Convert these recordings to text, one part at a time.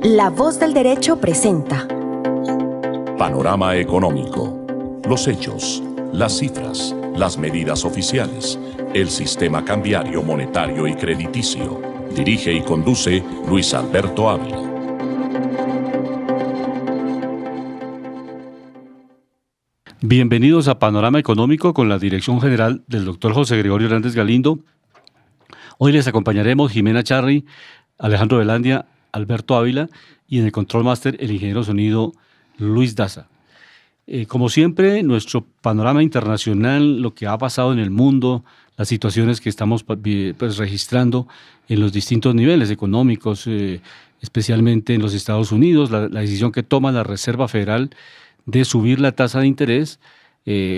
La Voz del Derecho presenta Panorama Económico. Los hechos, las cifras, las medidas oficiales, el sistema cambiario, monetario y crediticio. Dirige y conduce Luis Alberto Ávila. Bienvenidos a Panorama Económico con la dirección general del doctor José Gregorio Hernández Galindo. Hoy les acompañaremos Jimena Charri, Alejandro Velandia, Alberto Ávila y en el Control Master el ingeniero sonido Luis Daza. Como siempre, nuestro panorama internacional, lo que ha pasado en el mundo, las situaciones que estamos registrando en los distintos niveles económicos, especialmente en los Estados Unidos, la decisión que toma la Reserva Federal de subir la tasa de interés.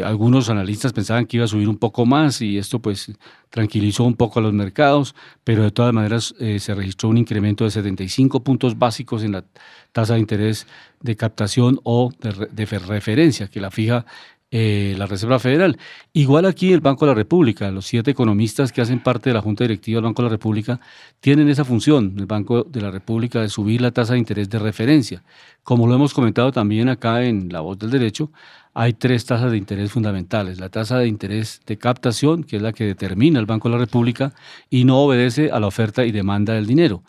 Algunos analistas pensaban que iba a subir un poco más y esto pues tranquilizó un poco a los mercados, pero de todas maneras se registró un incremento de 75 puntos básicos en la tasa de interés de captación o de referencia que la fija la Reserva Federal. Igual aquí el Banco de la República, los 7 economistas que hacen parte de la Junta Directiva del Banco de la República tienen esa función, el Banco de la República, de subir la tasa de interés de referencia. Como lo hemos comentado también acá en La Voz del Derecho, hay 3 tasas de interés fundamentales. La tasa de interés de captación, que es la que determina el Banco de la República y no obedece a la oferta y demanda del dinero.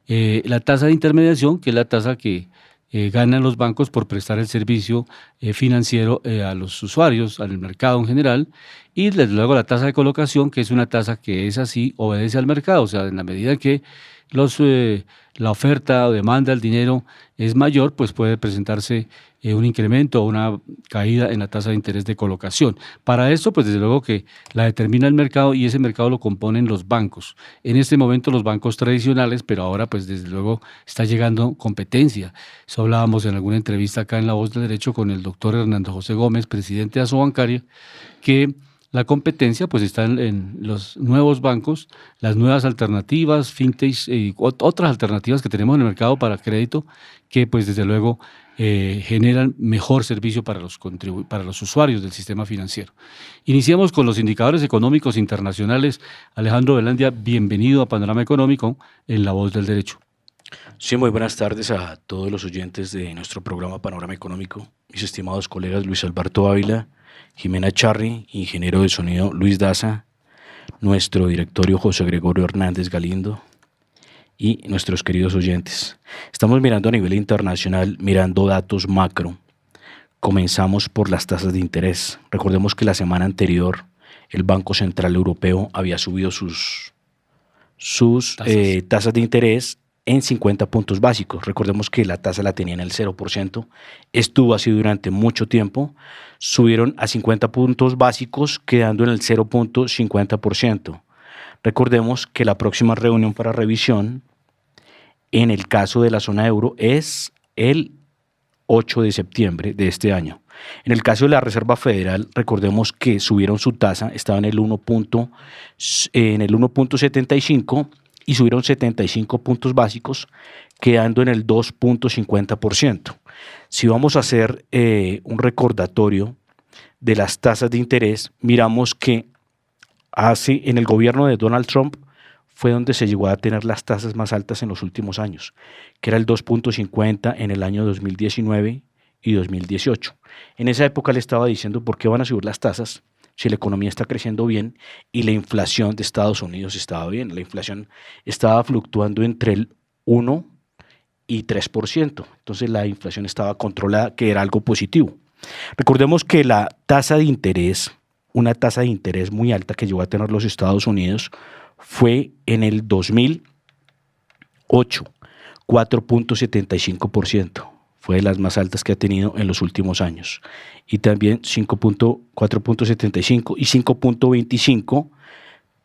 La tasa de intermediación, que es la tasa que ganan los bancos por prestar el servicio financiero a los usuarios, al mercado en general, y desde luego la tasa de colocación, que es una tasa que es así, obedece al mercado, o sea, en la medida que la oferta o demanda del dinero es mayor, pues puede presentarse un incremento o una caída en la tasa de interés de colocación. Para esto, pues desde luego que la determina el mercado y ese mercado lo componen los bancos. En este momento los bancos tradicionales, pero ahora pues desde luego está llegando competencia. Eso hablábamos en alguna entrevista acá en La Voz del Derecho con el doctor Hernando José Gómez, presidente de Asobancaria, que la competencia pues está en los nuevos bancos, las nuevas alternativas, fintechs y otras alternativas que tenemos en el mercado para crédito que pues desde luego generan mejor servicio para los usuarios del sistema financiero. Iniciamos con los indicadores económicos internacionales. Alejandro Velandia, bienvenido a Panorama Económico en La Voz del Derecho. Sí, muy buenas tardes a todos los oyentes de nuestro programa Panorama Económico, mis estimados colegas Luis Alberto Ávila, Jimena Charri, ingeniero de sonido Luis Daza, nuestro directorio José Gregorio Hernández Galindo y nuestros queridos oyentes. Estamos mirando a nivel internacional, mirando datos macro. Comenzamos por las tasas de interés. Recordemos que la semana anterior el Banco Central Europeo había subido sus tasas de interés en 50 puntos básicos. Recordemos que la tasa la tenía en el 0%. Estuvo así durante mucho tiempo. Subieron a 50 puntos básicos, quedando en el 0.50%. Recordemos que la próxima reunión para revisión, en el caso de la zona euro, es el 8 de septiembre de este año. En el caso de la Reserva Federal, recordemos que subieron su tasa, estaba en el 1.75 y subieron 75 puntos básicos, quedando en el 2.50%. Si vamos a hacer un recordatorio de las tasas de interés, miramos que en el gobierno de Donald Trump fue donde se llegó a tener las tasas más altas en los últimos años, que era el 2.50 en el año 2019 y 2018. En esa época le estaba diciendo por qué van a subir las tasas si la economía está creciendo bien y la inflación de Estados Unidos estaba bien. La inflación estaba fluctuando entre el 1 y 3%. Entonces la inflación estaba controlada, que era algo positivo. Recordemos que la tasa de interés, una tasa de interés muy alta que llegó a tener los Estados Unidos, fue en el 2008, 4.75%. Fue de las más altas que ha tenido en los últimos años. Y también 4.75 y 5.25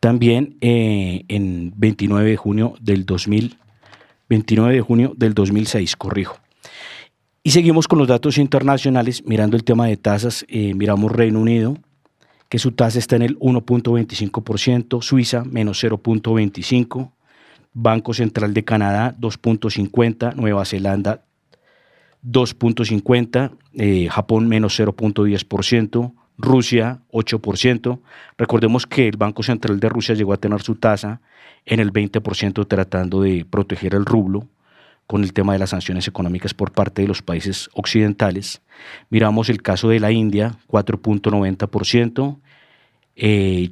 también en 29 de junio del 2006, corrijo. Y seguimos con los datos internacionales, mirando el tema de tasas. Miramos Reino Unido, que su tasa está en el 1.25%, Suiza menos 0.25%, Banco Central de Canadá 2.50%, Nueva Zelanda 2.50%, Japón menos 0.10%, Rusia 8%. Recordemos que el Banco Central de Rusia llegó a tener su tasa en el 20% tratando de proteger el rublo con el tema de las sanciones económicas por parte de los países occidentales. Miramos el caso de la India, 4.90%,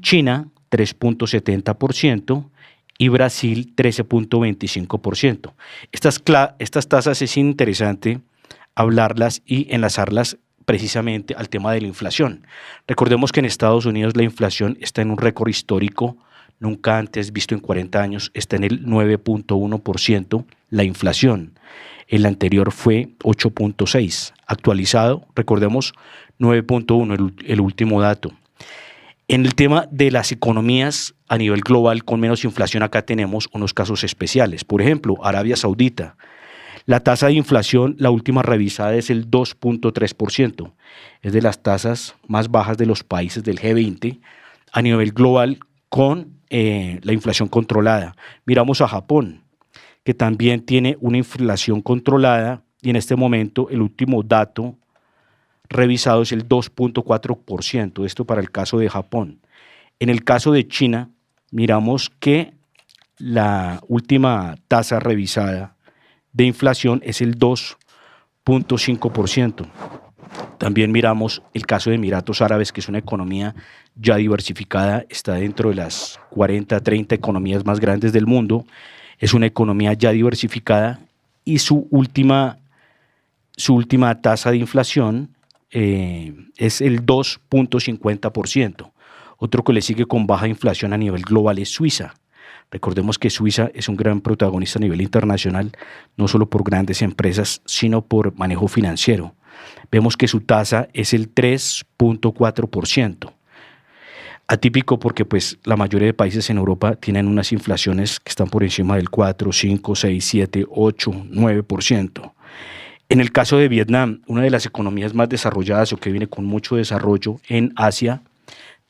China, 3.70%, y Brasil 13.25%. Estas tasas es interesante hablarlas y enlazarlas precisamente al tema de la inflación. Recordemos que en Estados Unidos la inflación está en un récord histórico nunca antes visto en 40 años, está en el 9.1% la inflación. El anterior fue 8.6%, actualizado, recordemos 9.1%, el último dato. En el tema de las economías a nivel global con menos inflación, acá tenemos unos casos especiales. Por ejemplo, Arabia Saudita. La tasa de inflación, la última revisada, es el 2.3%. Es de las tasas más bajas de los países del G20 a nivel global con la inflación controlada. Miramos a Japón, que también tiene una inflación controlada y en este momento el último dato revisado es el 2.4%, esto para el caso de Japón. En el caso de China, miramos que la última tasa revisada de inflación es el 2.5%. También miramos el caso de Emiratos Árabes, que es una economía ya diversificada, está dentro de las 40, 30 economías más grandes del mundo, es una economía ya diversificada y su última tasa de inflación es el 2.50%. Otro que le sigue con baja inflación a nivel global es Suiza. Recordemos que Suiza es un gran protagonista a nivel internacional, no solo por grandes empresas, sino por manejo financiero. Vemos que su tasa es el 3.4%. Atípico porque pues, la mayoría de países en Europa tienen unas inflaciones que están por encima del 4, 5, 6, 7, 8, 9%. En el caso de Vietnam, una de las economías más desarrolladas o que viene con mucho desarrollo en Asia,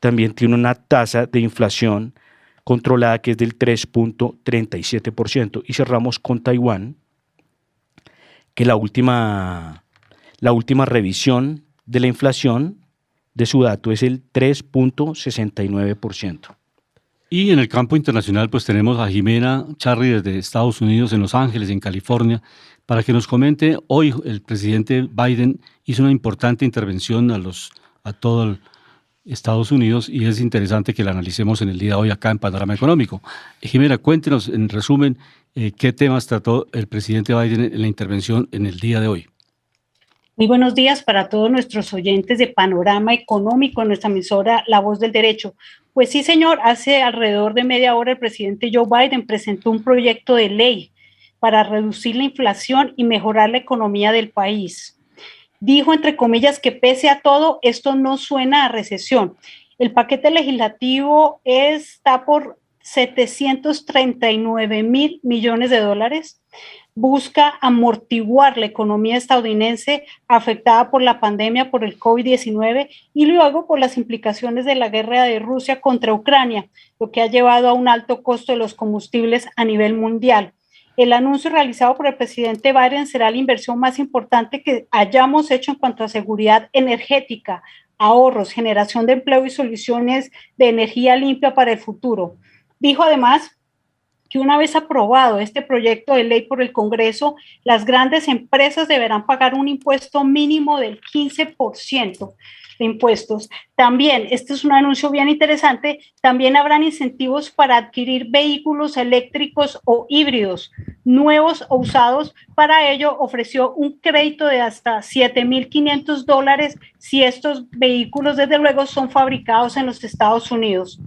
también tiene una tasa de inflación controlada que es del 3.37%. Y cerramos con Taiwán, que la última revisión de la inflación de su dato es el 3.69%. Y en el campo internacional pues tenemos a Jimena Charri desde Estados Unidos, en Los Ángeles, en California, para que nos comente. Hoy el presidente Biden hizo una importante intervención a todo Estados Unidos y es interesante que la analicemos en el día de hoy acá en Panorama Económico. Jimena, cuéntenos en resumen qué temas trató el presidente Biden en la intervención en el día de hoy. Muy buenos días para todos nuestros oyentes de Panorama Económico en nuestra emisora La Voz del Derecho. Pues sí, señor, hace alrededor de media hora el presidente Joe Biden presentó un proyecto de ley para reducir la inflación y mejorar la economía del país. Dijo, entre comillas, que pese a todo, esto no suena a recesión. El paquete legislativo está por 739.000 millones de dólares. Busca amortiguar la economía estadounidense afectada por la pandemia por el COVID-19 y luego por las implicaciones de la guerra de Rusia contra Ucrania, lo que ha llevado a un alto costo de los combustibles a nivel mundial. El anuncio realizado por el presidente Biden será la inversión más importante que hayamos hecho en cuanto a seguridad energética, ahorros, generación de empleo y soluciones de energía limpia para el futuro. Dijo además que una vez aprobado este proyecto de ley por el Congreso, las grandes empresas deberán pagar un impuesto mínimo del 15% de impuestos. También, este es un anuncio bien interesante, también habrán incentivos para adquirir vehículos eléctricos o híbridos, nuevos o usados. Para ello, ofreció un crédito de hasta $7.500 si estos vehículos, desde luego, son fabricados en los Estados Unidos.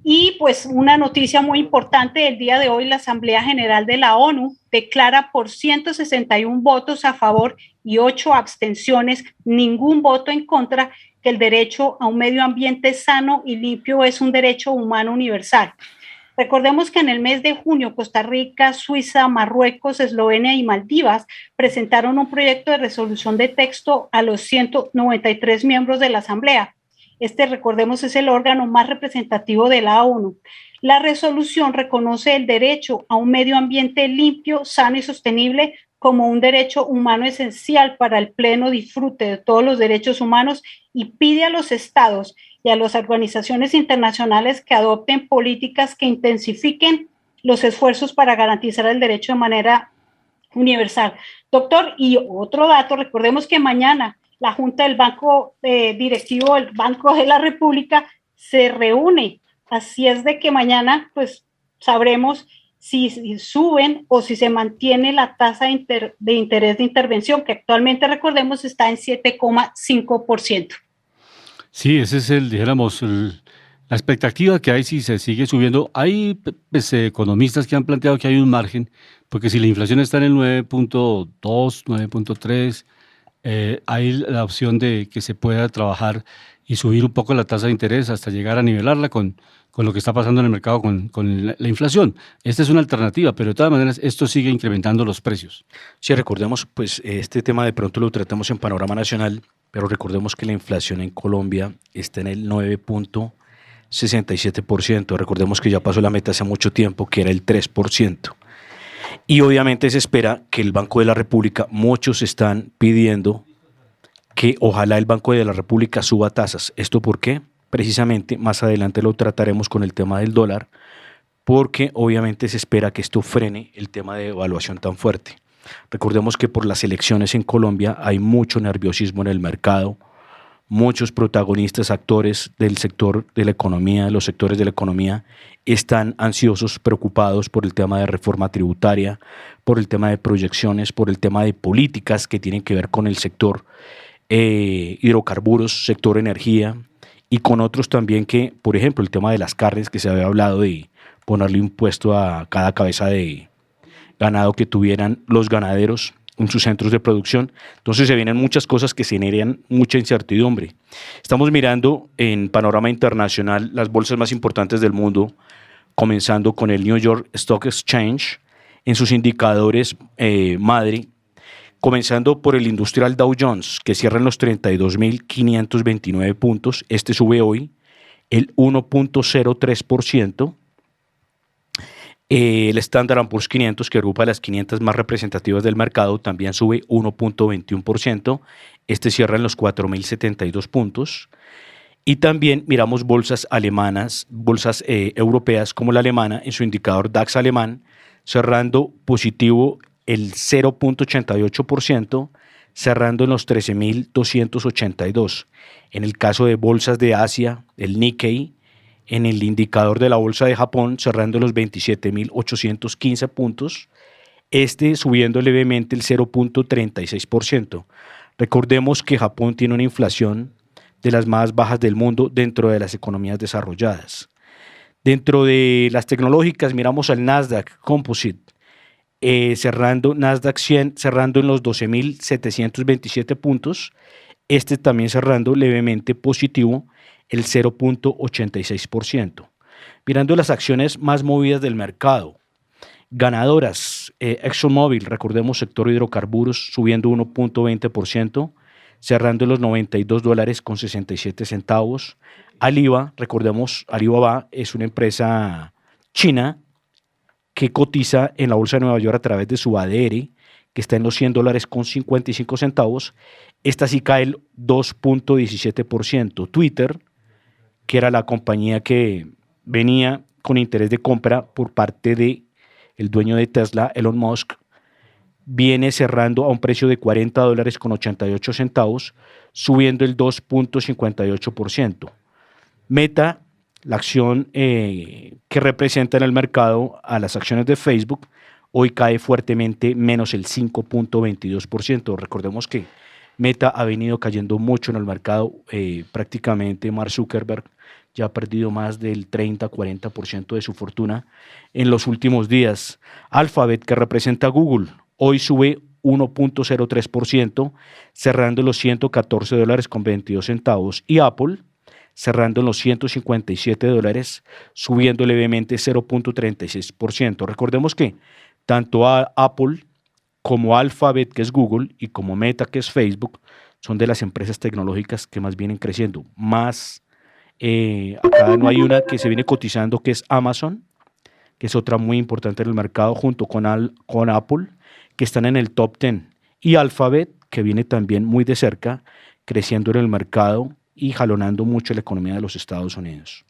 Y pues una noticia muy importante del día de hoy, la Asamblea General de la ONU declara por 161 votos a favor y 8 abstenciones, ningún voto en contra, que el derecho a un medio ambiente sano y limpio es un derecho humano universal. Recordemos que en el mes de junio Costa Rica, Suiza, Marruecos, Eslovenia y Maldivas presentaron un proyecto de resolución de texto a los 193 miembros de la Asamblea. Este, recordemos, es el órgano más representativo de la ONU. La resolución reconoce el derecho a un medio ambiente limpio, sano y sostenible como un derecho humano esencial para el pleno disfrute de todos los derechos humanos y pide a los estados y a las organizaciones internacionales que adopten políticas que intensifiquen los esfuerzos para garantizar el derecho de manera universal. Doctor, y otro dato, recordemos que mañana la Junta del Banco Directivo del Banco de la República se reúne, así es de que mañana pues sabremos si suben o si se mantiene la tasa de interés de intervención, que actualmente, recordemos, está en 7,5%. Sí, ese es la expectativa que hay si se sigue subiendo. Hay pues, economistas que han planteado que hay un margen, porque si la inflación está en el 9.2, 9.3, hay la opción de que se pueda trabajar y subir un poco la tasa de interés hasta llegar a nivelarla con lo que está pasando en el mercado con la inflación. Esta es una alternativa, pero de todas maneras esto sigue incrementando los precios. Sí, recordemos, pues este tema de pronto lo tratamos en panorama nacional, pero recordemos que la inflación en Colombia está en el 9.67%. Recordemos que ya pasó la meta hace mucho tiempo, que era el 3%. Y obviamente se espera que el Banco de la República, muchos están pidiendo que ojalá el Banco de la República suba tasas. ¿Esto por qué? Precisamente más adelante lo trataremos con el tema del dólar, porque obviamente se espera que esto frene el tema de devaluación tan fuerte. Recordemos que por las elecciones en Colombia hay mucho nerviosismo en el mercado, muchos protagonistas, actores del sector de la economía, los sectores de la economía, están ansiosos, preocupados por el tema de reforma tributaria, por el tema de proyecciones, por el tema de políticas que tienen que ver con el sector hidrocarburos, sector energía, y con otros también que, por ejemplo, el tema de las carnes, que se había hablado de ponerle impuesto a cada cabeza de ganado que tuvieran los ganaderos en sus centros de producción. Entonces se vienen muchas cosas que generan mucha incertidumbre. Estamos mirando en panorama internacional las bolsas más importantes del mundo, comenzando con el New York Stock Exchange en sus indicadores madre, comenzando por el industrial Dow Jones, que cierra en los 32.529 puntos. Este sube hoy el 1.03%. El Standard & Poor's 500, que agrupa las 500 más representativas del mercado, también sube 1.21%. Este cierra en los 4.072 puntos. Y también miramos bolsas alemanas, bolsas europeas como la alemana, en su indicador DAX alemán, cerrando positivo el 0.88%, cerrando en los 13.282. En el caso de bolsas de Asia, el Nikkei, en el indicador de la bolsa de Japón, cerrando en los 27.815 puntos, este subiendo levemente el 0.36%. Recordemos que Japón tiene una inflación de las más bajas del mundo dentro de las economías desarrolladas. Dentro de las tecnológicas miramos al Nasdaq Composite, Nasdaq 100 cerrando en los 12.727 puntos, este también cerrando levemente positivo el 0.86%. Mirando las acciones más movidas del mercado, ganadoras, ExxonMobil, recordemos sector hidrocarburos, subiendo 1.20%, cerrando en los $92.67. Alibaba, recordemos, Alibaba es una empresa china que cotiza en la bolsa de Nueva York a través de su ADR, que está en los $100.55. Esta sí cae el 2.17%. Twitter, que era la compañía que venía con interés de compra por parte del dueño de Tesla, Elon Musk, viene cerrando a un precio de $40.88, subiendo el 2.58%. Meta, la acción que representa en el mercado a las acciones de Facebook, hoy cae fuertemente, menos el 5.22%. Recordemos que Meta ha venido cayendo mucho en el mercado, prácticamente Mark Zuckerberg ya ha perdido más del 30-40% de su fortuna en los últimos días. Alphabet, que representa a Google, hoy sube 1.03%, cerrando en los $114.22, y Apple, cerrando en los $157, subiendo levemente 0.36%. Recordemos que tanto Apple como Alphabet, que es Google, y como Meta, que es Facebook, son de las empresas tecnológicas que más vienen creciendo. Acá no hay una que se viene cotizando, que es Amazon, que es otra muy importante en el mercado, junto con Apple, que están en el top 10. Y Alphabet, que viene también muy de cerca, creciendo en el mercado y jalonando mucho la economía de los Estados Unidos.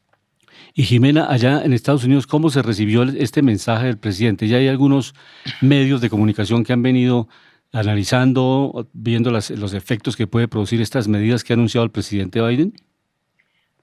Y Jimena, allá en Estados Unidos, ¿cómo se recibió este mensaje del presidente? Ya hay algunos medios de comunicación que han venido analizando, viendo los efectos que puede producir estas medidas que ha anunciado el presidente Biden.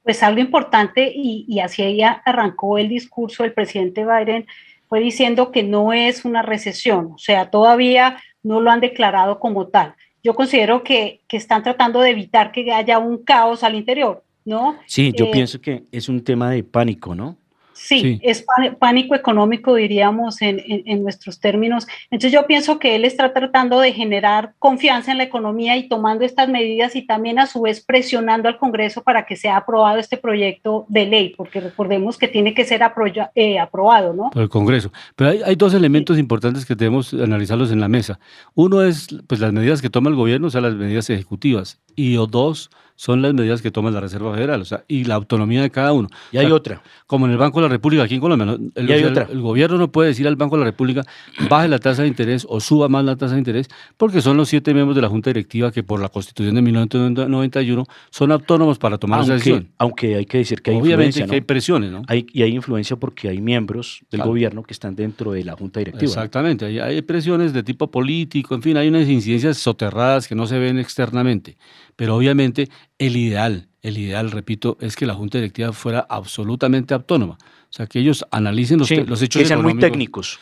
Pues algo importante, y así ya arrancó el discurso del presidente Biden, fue diciendo que no es una recesión, o sea, todavía no lo han declarado como tal. Yo considero que están tratando de evitar que haya un caos al interior, ¿no? Sí, yo pienso que es un tema de pánico, ¿no? Sí, es pánico económico, diríamos, en nuestros términos. Entonces yo pienso que él está tratando de generar confianza en la economía y tomando estas medidas y también a su vez presionando al Congreso para que sea aprobado este proyecto de ley, porque recordemos que tiene que ser aprobado, ¿no? Por el Congreso. Pero hay dos elementos importantes que debemos analizarlos en la mesa. Uno es pues, las medidas que toma el gobierno, o sea, las medidas ejecutivas. Y dos son las medidas que toma la Reserva Federal, o sea, y la autonomía de cada uno. Y hay otra. Como en el Banco de la República, aquí en Colombia, ¿no? El gobierno no puede decir al Banco de la República, baje la tasa de interés o suba más la tasa de interés, porque son los 7 miembros de la Junta Directiva que por la Constitución de 1991 son autónomos para tomar esa decisión. Aunque hay que decir que hay Obviamente influencia, que ¿no? hay presiones, ¿no? Y hay influencia porque hay miembros del gobierno que están dentro de la Junta Directiva. Exactamente, hay presiones de tipo político, en fin, hay unas incidencias soterradas que no se ven externamente, pero obviamente el ideal, repito, es que la Junta Directiva fuera absolutamente autónoma, o sea, que ellos analicen los hechos económicos. Que sean muy técnicos.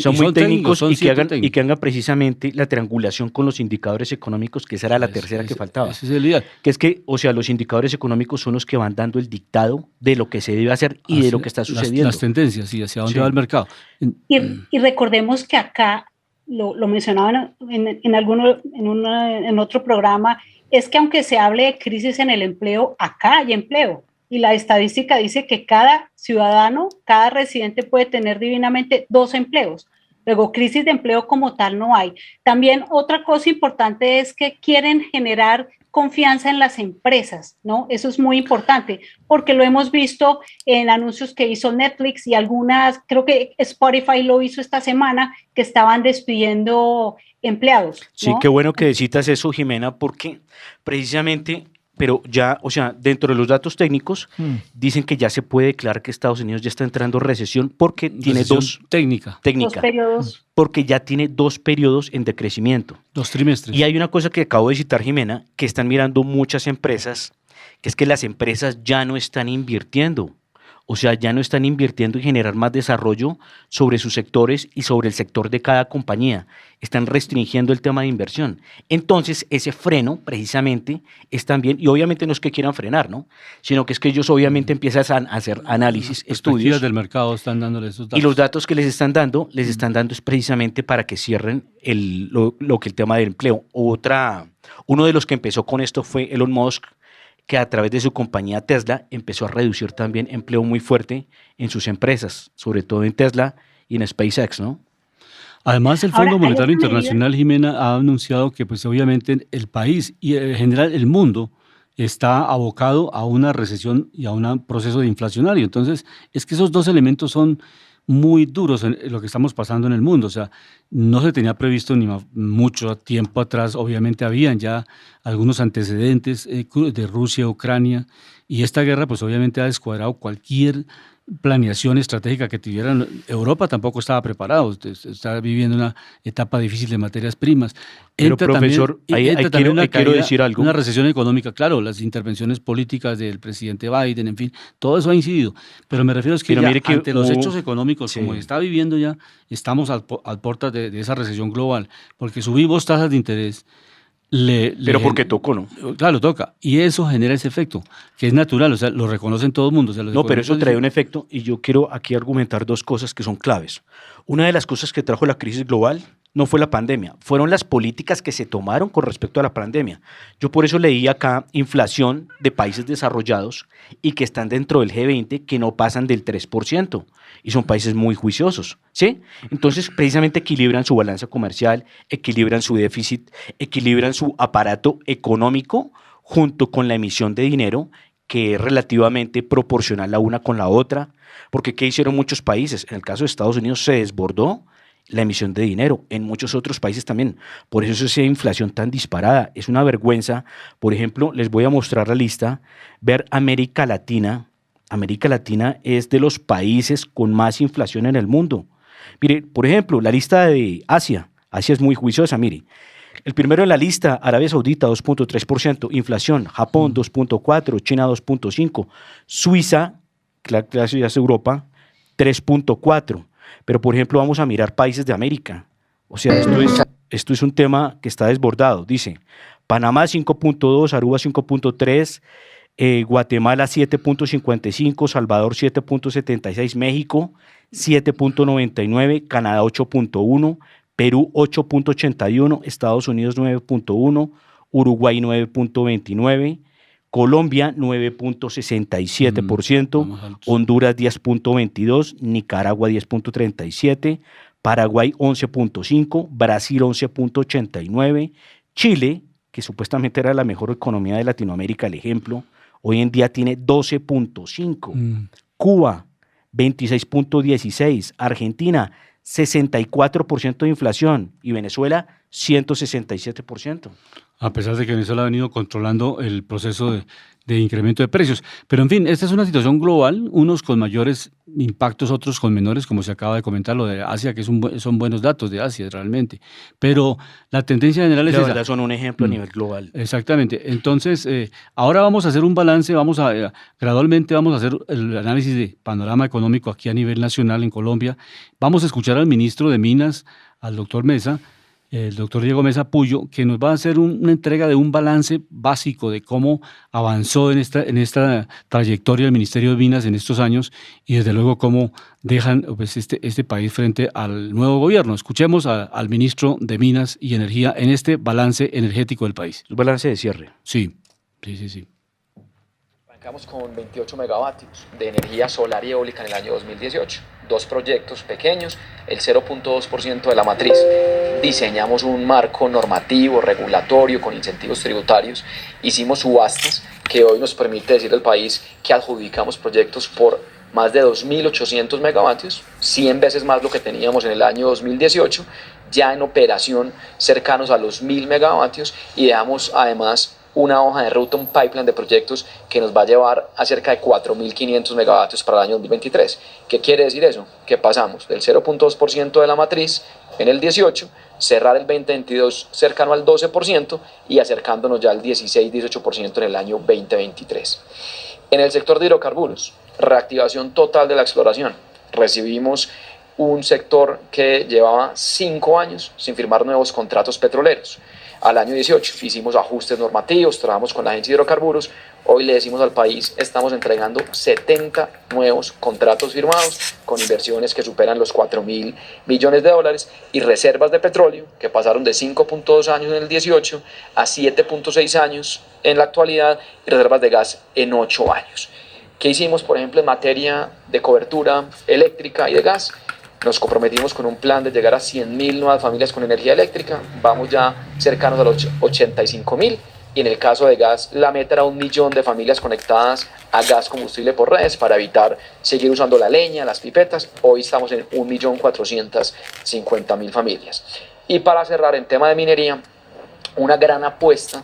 Son muy técnicos y que hagan precisamente la triangulación con los indicadores económicos, que esa era la tercera que faltaba. Ese es el ideal. Que es que, o sea, los indicadores económicos son los que van dando el dictado de lo que se debe hacer y de lo que está sucediendo. Las tendencias y hacia dónde va el mercado. Y recordemos que acá, lo mencionaban en otro programa, es que aunque se hable de crisis en el empleo, acá hay empleo. Y la estadística dice que cada ciudadano, cada residente puede tener divinamente 2 empleos. Luego, crisis de empleo como tal no hay. También otra cosa importante es que quieren generar confianza en las empresas, ¿no? Eso es muy importante, porque lo hemos visto en anuncios que hizo Netflix y algunas, creo que Spotify lo hizo esta semana, que estaban despidiendo empleados, ¿no? Sí, qué bueno que citas eso, Jimena, porque precisamente, pero ya, o sea, dentro de los datos técnicos, dicen que ya se puede declarar que Estados Unidos ya está entrando en recesión porque tiene dos periodos. Porque ya tiene 2 periodos en decrecimiento. 2 trimestres. Y hay una cosa que acabo de citar, Jimena, que están mirando muchas empresas, que es que las empresas ya no están invirtiendo. O sea, ya no están invirtiendo en generar más desarrollo sobre sus sectores y sobre el sector de cada compañía. Están restringiendo el tema de inversión. Entonces, ese freno, precisamente, es también, y obviamente no es que quieran frenar, ¿no? Sino que es que ellos obviamente empiezan a hacer análisis, estudios. Del mercado están dándole esos datos. Y los datos que les están dando es precisamente para que cierren lo que el tema del empleo. Uno de los que empezó con esto fue Elon Musk, que a través de su compañía Tesla empezó a reducir también empleo muy fuerte en sus empresas, sobre todo en Tesla y en SpaceX, ¿no? Además, el Fondo Monetario Internacional, Jimena, ha anunciado que pues obviamente el país y en general el mundo está abocado a una recesión y a un proceso de inflacionario. Entonces, es que esos dos elementos son muy duros en lo que estamos pasando en el mundo. O sea, no se tenía previsto ni mucho tiempo atrás. Obviamente habían ya algunos antecedentes de Rusia, Ucrania, y esta guerra pues obviamente ha descuadrado cualquier planeación estratégica que tuvieran. Europa tampoco estaba preparado, está viviendo una etapa difícil de materias primas. Pero profesor, quiero decir algo. Una recesión económica, claro, las intervenciones políticas del presidente Biden, en fin, todo eso ha incidido. Pero me refiero que, ante los hechos económicos, como está viviendo ya, estamos a puertas de esa recesión global, porque subimos tasas de interés. Pero porque tocó, ¿no? Claro, toca. Y eso genera ese efecto, que es natural, o sea, lo reconocen todo el mundo. O sea, no, pero eso trae un efecto y yo quiero aquí argumentar 2 cosas que son claves. Una de las cosas que trajo la crisis global no fue la pandemia, fueron las políticas que se tomaron con respecto a la pandemia. Yo por eso leí acá inflación de países desarrollados y que están dentro del G20 que no pasan del 3%. Y son países muy juiciosos, ¿sí? Entonces, precisamente equilibran su balanza comercial, equilibran su déficit, equilibran su aparato económico junto con la emisión de dinero, que es relativamente proporcional la una con la otra. Porque, ¿qué hicieron muchos países? En el caso de Estados Unidos se desbordó la emisión de dinero, en muchos otros países también. Por eso es esa inflación tan disparada. Es una vergüenza. Por ejemplo, les voy a mostrar la lista, ver América Latina. América Latina es de los países con más inflación en el mundo. Mire, por ejemplo, la lista de Asia. Asia es muy juiciosa, mire. El primero en la lista, Arabia Saudita, 2.3%, inflación, Japón, 2.4%, China, 2.5%, Suiza, claro, ya es Europa, 3.4%. Pero, por ejemplo, vamos a mirar países de América. O sea, esto es un tema que está desbordado. Dice, Panamá 5.2, Aruba 5.3, Guatemala 7.55, Salvador 7.76, México 7.99, Canadá 8.1, Perú 8.81, Estados Unidos 9.1, Uruguay 9.29, Colombia 9.67%, Honduras 10.22, Nicaragua 10.37, Paraguay 11.5, Brasil 11.89, Chile, que supuestamente era la mejor economía de Latinoamérica, el ejemplo, hoy en día tiene 12.5, Cuba 26.16, Argentina 64% de inflación y Venezuela 167%. A pesar de que Venezuela ha venido controlando el proceso de incremento de precios. Pero en fin, esta es una situación global, unos con mayores impactos, otros con menores, como se acaba de comentar, lo de Asia, que son buenos datos de Asia realmente. Pero la tendencia general es La esa. verdad son un ejemplo a nivel global. Exactamente. Entonces, ahora vamos a hacer un balance, gradualmente vamos a hacer el análisis de panorama económico aquí a nivel nacional en Colombia. Vamos a escuchar al ministro de Minas, al doctor Mesa, el doctor Diego Mesa Puyo, que nos va a hacer una entrega de un balance básico de cómo avanzó en esta trayectoria del Ministerio de Minas en estos años y desde luego cómo dejan pues, este país frente al nuevo gobierno. Escuchemos al ministro de Minas y Energía en este balance energético del país. Un balance de cierre. Sí. Arrancamos con 28 megavatios de energía solar y eólica en el año 2018. 2 proyectos pequeños, el 0.2% de la matriz. Diseñamos un marco normativo, regulatorio, con incentivos tributarios. Hicimos subastas que hoy nos permite decir al país que adjudicamos proyectos por más de 2.800 megavatios, 100 veces más lo que teníamos en el año 2018, ya en operación cercanos a los 1.000 megavatios y dejamos además una hoja de ruta, un pipeline de proyectos que nos va a llevar a cerca de 4.500 megavatios para el año 2023. ¿Qué quiere decir eso? Que pasamos del 0.2% de la matriz en el 18, cerrar el 2022 cercano al 12% y acercándonos ya al 16-18% en el año 2023. En el sector de hidrocarburos, reactivación total de la exploración. Recibimos un sector que llevaba 5 años sin firmar nuevos contratos petroleros. Al año 18 hicimos ajustes normativos, trabajamos con la Agencia de Hidrocarburos. Hoy le decimos al país, estamos entregando 70 nuevos contratos firmados con inversiones que superan los 4.000 millones de dólares y reservas de petróleo que pasaron de 5.2 años en el 18 a 7.6 años en la actualidad y reservas de gas en 8 años. ¿Qué hicimos, por ejemplo, en materia de cobertura eléctrica y de gas? Nos comprometimos con un plan de llegar a 100.000 nuevas familias con energía eléctrica. Vamos ya cercanos a los 85.000. Y en el caso de gas, la meta era 1 millón de familias conectadas a gas combustible por redes para evitar seguir usando la leña, las pipetas. Hoy estamos en 1.450.000 familias. Y para cerrar en tema de minería, una gran apuesta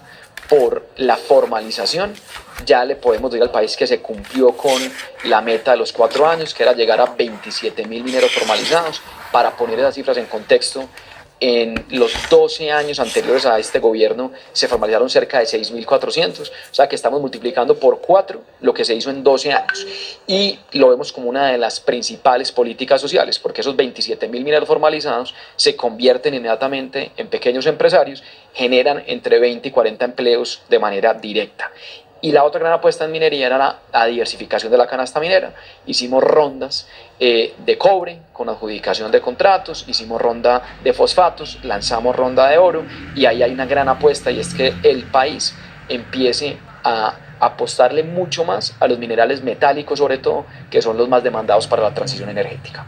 por la formalización. Ya le podemos decir al país que se cumplió con la meta de los 4 años, que era llegar a 27.000 mineros formalizados. Para poner esas cifras en contexto, en los 12 años anteriores a este gobierno se formalizaron cerca de 6.400, o sea que estamos multiplicando por 4 lo que se hizo en 12 años. Y lo vemos como una de las principales políticas sociales, porque esos 27.000 mineros formalizados se convierten inmediatamente en pequeños empresarios, generan entre 20 y 40 empleos de manera directa. Y la otra gran apuesta en minería era la diversificación de la canasta minera. Hicimos rondas de cobre con adjudicación de contratos, hicimos ronda de fosfatos, lanzamos ronda de oro y ahí hay una gran apuesta y es que el país empiece a apostarle mucho más a los minerales metálicos sobre todo, que son los más demandados para la transición energética.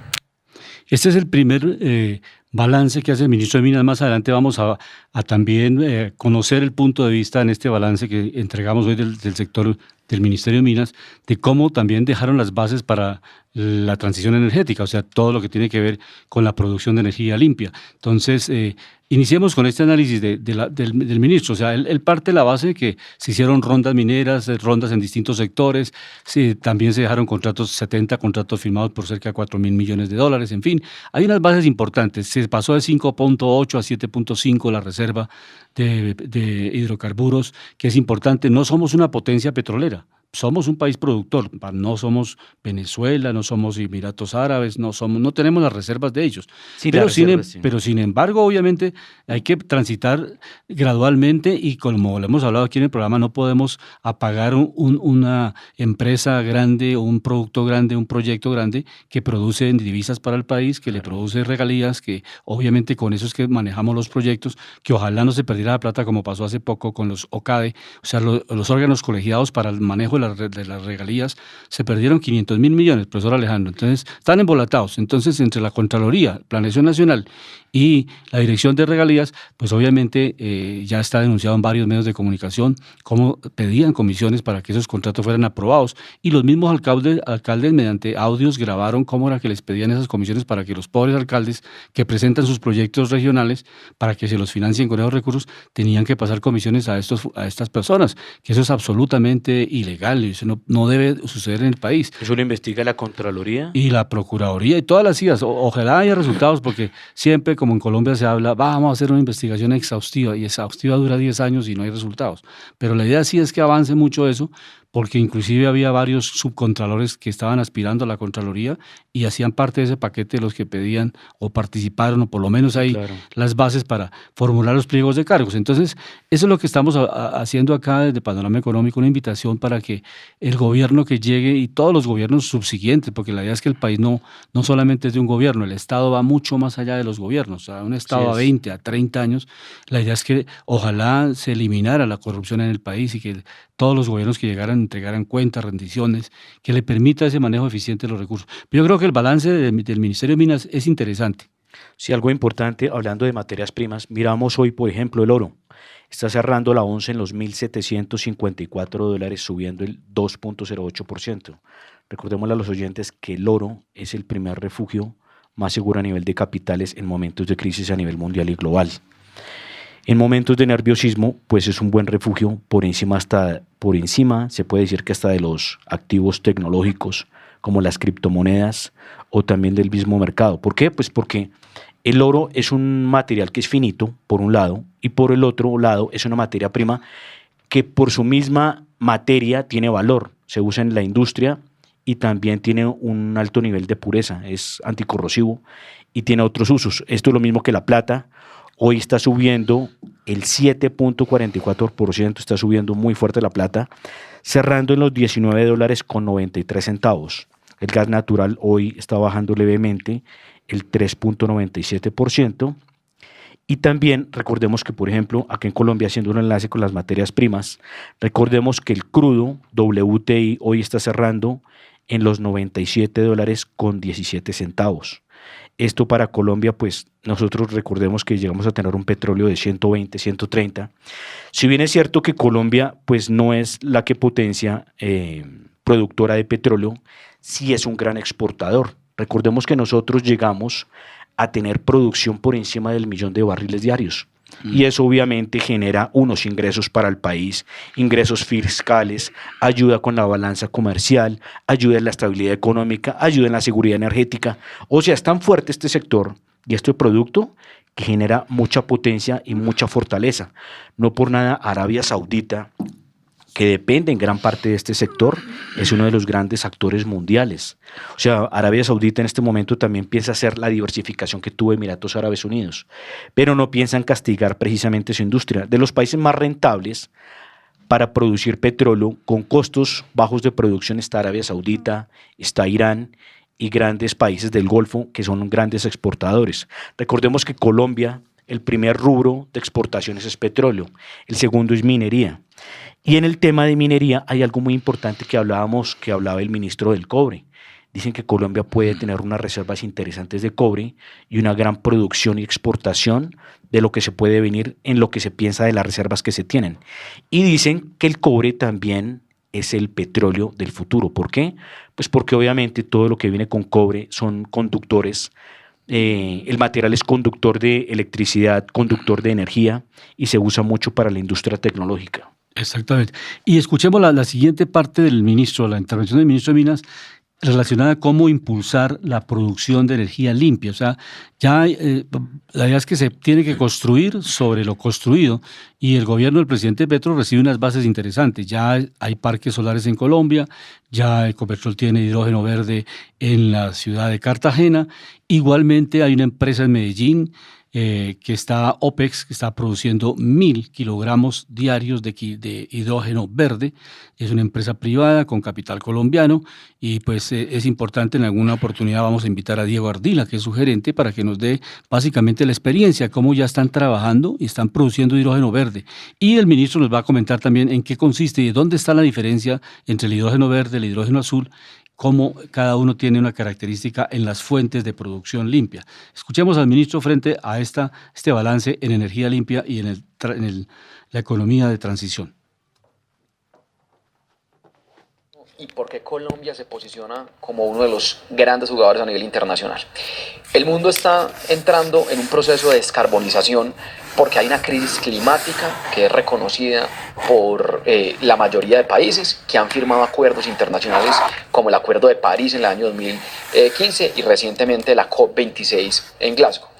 Este es el primer balance que hace el ministro de Minas. Más adelante vamos a también conocer el punto de vista en este balance que entregamos hoy del sector del Ministerio de Minas, de cómo también dejaron las bases para la transición energética, o sea, todo lo que tiene que ver con la producción de energía limpia. Entonces, iniciemos con este análisis del ministro. O sea, él parte de la base de que se hicieron rondas mineras, rondas en distintos sectores, también se dejaron 70 contratos firmados por cerca de 4.000 millones de dólares, en fin, hay unas bases importantes. Se pasó de 5.8 a 7.5 la reserva de hidrocarburos, que es importante. No somos una potencia petrolera. Somos un país productor, no somos Venezuela, no somos Emiratos Árabes, no tenemos las reservas de ellos. Sí, pero sin embargo, obviamente, hay que transitar gradualmente y como lo hemos hablado aquí en el programa, no podemos apagar una empresa grande, un producto grande, un proyecto grande que produce divisas para el país, que le produce regalías, que obviamente con eso es que manejamos los proyectos, que ojalá no se perdiera la plata como pasó hace poco con los OCADE, o sea, los órganos colegiados para el manejo de las regalías, se perdieron 500.000 millones, profesor Alejandro. Entonces, están embolatados. Entonces, entre la Contraloría, Planeación Nacional y la Dirección de Regalías, pues obviamente ya está denunciado en varios medios de comunicación cómo pedían comisiones para que esos contratos fueran aprobados. Y los mismos alcaldes mediante audios grabaron cómo era que les pedían esas comisiones para que los pobres alcaldes que presentan sus proyectos regionales para que se los financien con esos recursos, tenían que pasar comisiones a estas personas, que eso es absolutamente ilegal. Y eso no debe suceder en el país. Eso lo investiga la Contraloría. Y la Procuraduría y todas las CIAs. Ojalá haya resultados, porque siempre, como en Colombia se habla, vamos a hacer una investigación exhaustiva, y exhaustiva dura 10 años y no hay resultados. Pero la idea sí es que avance mucho eso, porque inclusive había varios subcontralores que estaban aspirando a la Contraloría y hacían parte de ese paquete de los que pedían o participaron, o por lo menos hay las bases para formular los pliegos de cargos. Entonces, eso es lo que estamos haciendo acá desde Panorama Económico, una invitación para que el gobierno que llegue y todos los gobiernos subsiguientes, porque la idea es que el país no solamente es de un gobierno, el Estado va mucho más allá de los gobiernos, o sea, un Estado a 20, a 30 años, la idea es que ojalá se eliminara la corrupción en el país y que todos los gobiernos que llegaran entregaran cuentas, rendiciones, que le permita ese manejo eficiente de los recursos. Pero yo creo que el balance del Ministerio de Minas es interesante. Sí, algo importante, hablando de materias primas, miramos hoy, por ejemplo, el oro. Está cerrando la onza en los $1.754, subiendo el 2.08%. Recordémosle a los oyentes que el oro es el primer refugio más seguro a nivel de capitales en momentos de crisis a nivel mundial y global. En momentos de nerviosismo, pues es un buen refugio por encima, se puede decir que hasta de los activos tecnológicos, como las criptomonedas o también del mismo mercado. ¿Por qué? Pues porque el oro es un material que es finito, por un lado, y por el otro lado es una materia prima que por su misma materia tiene valor. Se usa en la industria y también tiene un alto nivel de pureza, es anticorrosivo y tiene otros usos. Esto es lo mismo que la plata. Hoy está subiendo el 7.44%, está subiendo muy fuerte la plata, cerrando en los $19.93. El gas natural hoy está bajando levemente el 3.97%. Y también recordemos que, por ejemplo, acá en Colombia, haciendo un enlace con las materias primas, recordemos que el crudo WTI hoy está cerrando en los $97.17. Esto para Colombia, pues nosotros recordemos que llegamos a tener un petróleo de 120, 130. Si bien es cierto que Colombia pues no es la que potencia productora de petróleo, sí es un gran exportador. Recordemos que nosotros llegamos a tener producción por encima del 1.000.000 de barriles diarios. Y eso obviamente genera unos ingresos para el país, ingresos fiscales, ayuda con la balanza comercial, ayuda en la estabilidad económica, ayuda en la seguridad energética. O sea, es tan fuerte este sector y este producto que genera mucha potencia y mucha fortaleza. No por nada Arabia Saudita, que depende en gran parte de este sector, es uno de los grandes actores mundiales. O sea, Arabia Saudita en este momento también piensa hacer la diversificación que tuvo Emiratos Árabes Unidos, pero no piensan castigar precisamente su industria. De los países más rentables para producir petróleo con costos bajos de producción está Arabia Saudita, está Irán y grandes países del Golfo que son grandes exportadores. Recordemos que Colombia, el primer rubro de exportaciones es petróleo, el segundo es minería. Y en el tema de minería hay algo muy importante que hablaba el ministro del cobre. Dicen que Colombia puede tener unas reservas interesantes de cobre y una gran producción y exportación de lo que se puede venir en lo que se piensa de las reservas que se tienen. Y dicen que el cobre también es el petróleo del futuro. ¿Por qué? Pues porque obviamente todo lo que viene con cobre son conductores. El material es conductor de electricidad, conductor de energía y se usa mucho para la industria tecnológica. Exactamente. Y escuchemos la siguiente parte del ministro, la intervención del ministro de Minas, relacionada a cómo impulsar la producción de energía limpia. O sea, ya la idea es que se tiene que construir sobre lo construido y el gobierno del presidente Petro recibe unas bases interesantes. Ya hay parques solares en Colombia, ya Ecopetrol tiene hidrógeno verde en la ciudad de Cartagena. Igualmente hay una empresa en Medellín que está OPEX, que está produciendo 1.000 kilogramos diarios de hidrógeno verde. Es una empresa privada con capital colombiano y pues es importante, en alguna oportunidad vamos a invitar a Diego Ardila, que es su gerente, para que nos dé básicamente la experiencia, cómo ya están trabajando y están produciendo hidrógeno verde. Y el ministro nos va a comentar también en qué consiste y dónde está la diferencia entre el hidrógeno verde y el hidrógeno azul, cómo cada uno tiene una característica en las fuentes de producción limpia. Escuchemos al ministro frente a este balance en energía limpia y en la economía de transición. ¿Y por qué Colombia se posiciona como uno de los grandes jugadores a nivel internacional? El mundo está entrando en un proceso de descarbonización porque hay una crisis climática que es reconocida por la mayoría de países que han firmado acuerdos internacionales como el Acuerdo de París en el año 2015 y recientemente la COP26 en Glasgow.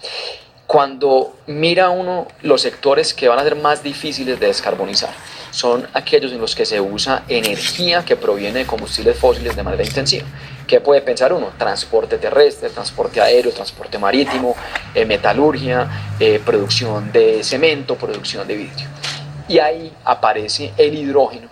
Cuando mira uno los sectores que van a ser más difíciles de descarbonizar, son aquellos en los que se usa energía que proviene de combustibles fósiles de manera intensiva. ¿Qué puede pensar uno? Transporte terrestre, transporte aéreo, transporte marítimo, metalurgia, producción de cemento, producción de vidrio. Y ahí aparece el hidrógeno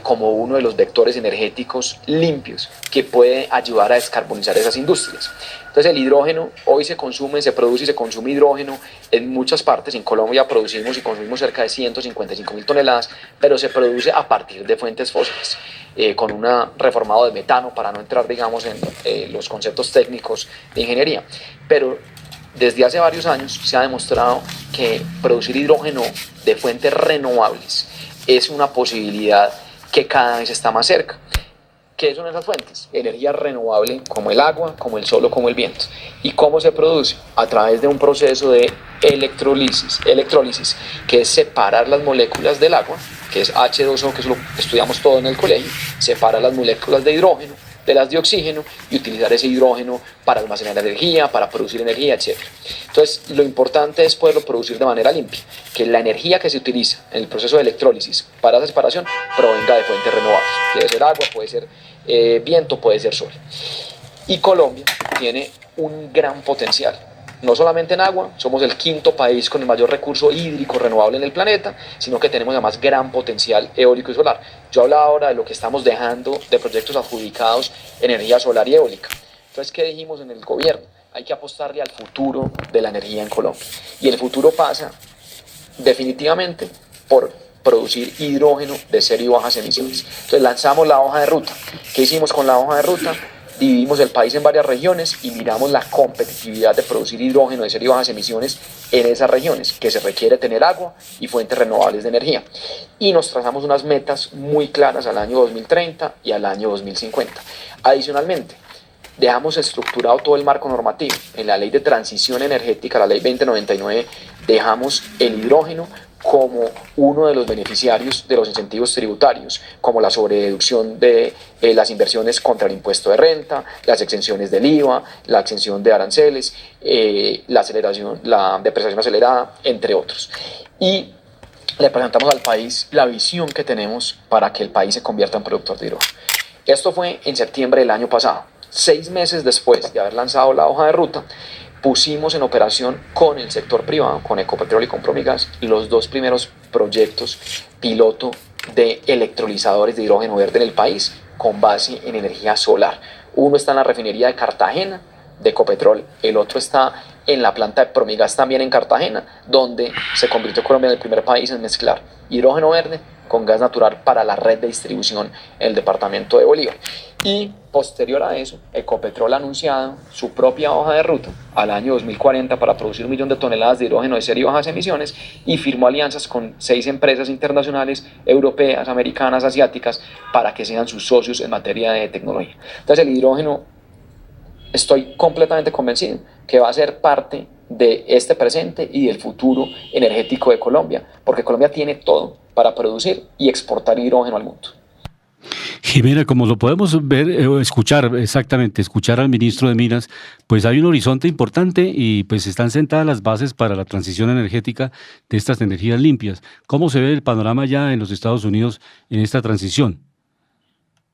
como uno de los vectores energéticos limpios que puede ayudar a descarbonizar esas industrias. Entonces el hidrógeno hoy se produce y se consume hidrógeno en muchas partes. En Colombia producimos y consumimos cerca de 155.000 toneladas, pero se produce a partir de fuentes fósiles, con un reformado de metano para no entrar, digamos, en los conceptos técnicos de ingeniería. Pero desde hace varios años se ha demostrado que producir hidrógeno de fuentes renovables es una posibilidad que cada vez está más cerca. ¿Qué son esas fuentes? Energía renovable como el agua, como el sol o como el viento. ¿Y cómo se produce? A través de un proceso de electrólisis, que es separar las moléculas del agua, que es H2O, que es lo que estudiamos todo en el colegio, separar las moléculas de hidrógeno de las de oxígeno y utilizar ese hidrógeno para almacenar energía, para producir energía, etc. Entonces, lo importante es poderlo producir de manera limpia, que la energía que se utiliza en el proceso de electrólisis para esa separación provenga de fuentes renovables. Puede ser agua, puede ser viento, puede ser sol. Y Colombia tiene un gran potencial. No solamente en agua, somos el quinto país con el mayor recurso hídrico renovable en el planeta, sino que tenemos además gran potencial eólico y solar. Yo hablaba ahora de lo que estamos dejando de proyectos adjudicados en energía solar y eólica. Entonces, ¿qué dijimos en el gobierno? Hay que apostarle al futuro de la energía en Colombia. Y el futuro pasa definitivamente por producir hidrógeno de cero y bajas emisiones. Entonces lanzamos la hoja de ruta. ¿Qué hicimos con la hoja de ruta? Dividimos el país en varias regiones y miramos la competitividad de producir hidrógeno de cero y bajas emisiones en esas regiones, que se requiere tener agua y fuentes renovables de energía. Y nos trazamos unas metas muy claras al año 2030 y al año 2050. Adicionalmente, dejamos estructurado todo el marco normativo. En la Ley de Transición Energética, la Ley 2099, dejamos el hidrógeno como uno de los beneficiarios de los incentivos tributarios, como la sobrededucción de las inversiones contra el impuesto de renta, las exenciones del IVA, la exención de aranceles, la depreciación acelerada, entre otros. Y le presentamos al país la visión que tenemos para que el país se convierta en productor de hidrógeno. Esto fue en septiembre del año pasado. 6 meses después de haber lanzado la hoja de ruta, pusimos en operación con el sector privado, con Ecopetrol y con Promigas, los 2 primeros proyectos piloto de electrolizadores de hidrógeno verde en el país con base en energía solar. Uno está en la refinería de Cartagena, de Ecopetrol, el otro está en la planta de Promigas también en Cartagena, donde se convirtió Colombia en el primer país en mezclar hidrógeno verde con gas natural para la red de distribución en el departamento de Bolívar. Y posterior a eso, Ecopetrol ha anunciado su propia hoja de ruta al año 2040 para producir 1 millón de toneladas de hidrógeno de serie y bajas emisiones, y firmó alianzas con 6 empresas internacionales, europeas, americanas, asiáticas, para que sean sus socios en materia de tecnología. Entonces el hidrógeno, estoy completamente convencido que va a ser parte de este presente y del futuro energético de Colombia, porque Colombia tiene todo para producir y exportar hidrógeno al mundo. Jimena, como lo podemos ver, escuchar al ministro de Minas, pues hay un horizonte importante y pues están sentadas las bases para la transición energética de estas energías limpias. ¿Cómo se ve el panorama ya en los Estados Unidos en esta transición?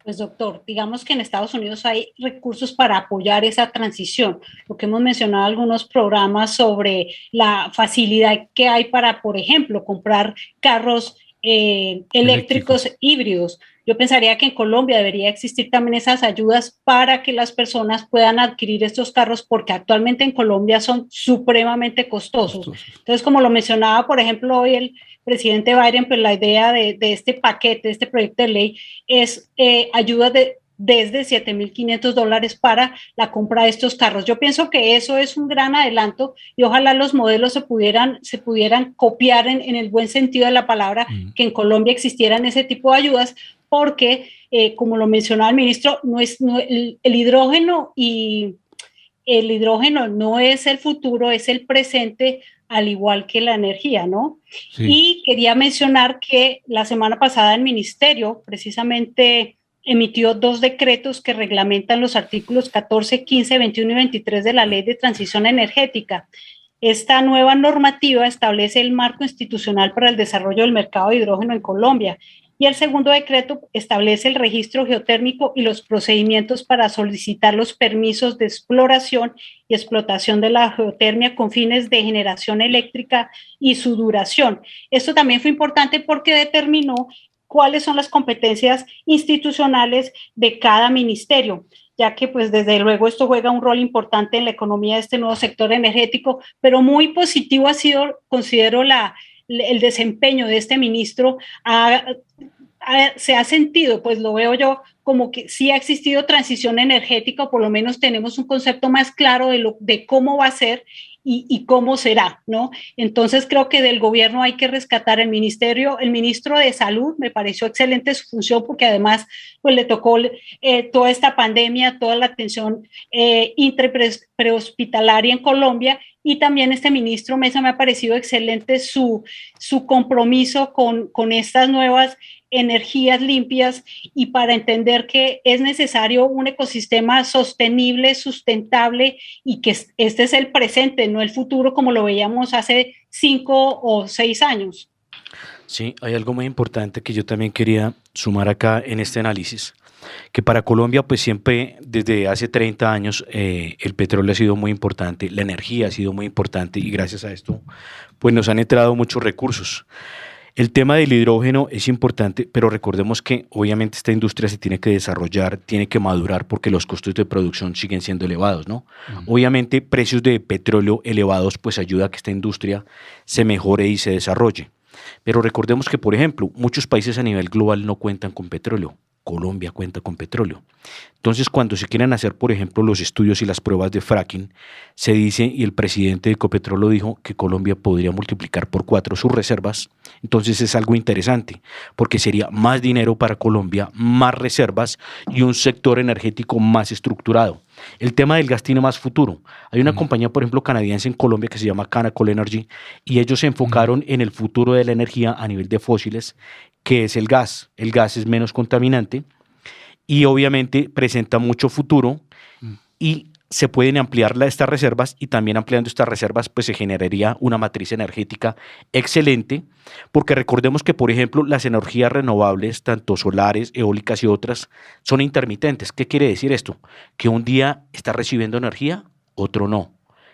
Pues doctor, digamos que en Estados Unidos hay recursos para apoyar esa transición. Lo que hemos mencionado algunos programas sobre la facilidad que hay para, por ejemplo, comprar carros eléctricos híbridos. Yo pensaría que en Colombia debería existir también esas ayudas para que las personas puedan adquirir estos carros, porque actualmente en Colombia son supremamente costosos. Entonces, como lo mencionaba, por ejemplo, hoy el presidente Biden, pues la idea de este paquete, de este proyecto de ley, es ayudas desde $7,500 para la compra de estos carros. Yo pienso que eso es un gran adelanto y ojalá los modelos se pudieran copiar en el buen sentido de la palabra, que en Colombia existieran ese tipo de ayudas, porque, como lo mencionaba el ministro, el hidrógeno no es el futuro, es el presente, al igual que la energía, ¿no? Sí. Y quería mencionar que la semana pasada el ministerio precisamente emitió 2 decretos que reglamentan los artículos 14, 15, 21 y 23 de la Ley de Transición Energética. Esta nueva normativa establece el marco institucional para el desarrollo del mercado de hidrógeno en Colombia, y el segundo decreto establece el registro geotérmico y los procedimientos para solicitar los permisos de exploración y explotación de la geotermia con fines de generación eléctrica y su duración. Esto también fue importante porque determinó cuáles son las competencias institucionales de cada ministerio, ya que pues desde luego esto juega un rol importante en la economía de este nuevo sector energético, pero muy positivo ha sido, considero, el desempeño de este ministro. Se ha sentido, pues lo veo yo, como que sí ha existido transición energética, o por lo menos tenemos un concepto más claro de cómo va a ser y cómo será, ¿no? Entonces creo que del gobierno hay que rescatar el ministro de Salud, me pareció excelente su función, porque además pues le tocó toda esta pandemia, toda la atención prehospitalaria en Colombia, y también este ministro Mesa me ha parecido excelente su compromiso con estas nuevas energías limpias, y para entender que es necesario un ecosistema sostenible, sustentable, y que este es el presente, no el futuro como lo veíamos hace 5 o 6 años. Sí, hay algo muy importante que yo también quería sumar acá en este análisis, que para Colombia pues siempre desde hace 30 años el petróleo ha sido muy importante, la energía ha sido muy importante, y gracias a esto pues nos han entrado muchos recursos. El tema del hidrógeno es importante, pero recordemos que obviamente esta industria se tiene que desarrollar, tiene que madurar, porque los costos de producción siguen siendo elevados, ¿no? Obviamente precios de petróleo elevados pues ayuda a que esta industria se mejore y se desarrolle. Pero recordemos que, por ejemplo, muchos países a nivel global no cuentan con petróleo. Colombia cuenta con petróleo. Entonces, cuando se quieren hacer, por ejemplo, los estudios y las pruebas de fracking, se dice, y el presidente de Ecopetrol lo dijo, que Colombia podría multiplicar por 4 sus reservas. Entonces es algo interesante, porque sería más dinero para Colombia, más reservas y un sector energético más estructurado. El tema del gas tiene más futuro. Hay una compañía, por ejemplo, canadiense en Colombia que se llama Canacol Energy, y ellos se enfocaron en el futuro de la energía a nivel de fósiles, que es el gas. El gas es menos contaminante y obviamente presenta mucho futuro, y se pueden ampliar estas reservas, y también ampliando estas reservas pues se generaría una matriz energética excelente, porque recordemos que, por ejemplo, las energías renovables, tanto solares, eólicas y otras, son intermitentes. ¿Qué quiere decir esto? Que un día está recibiendo energía, otro no.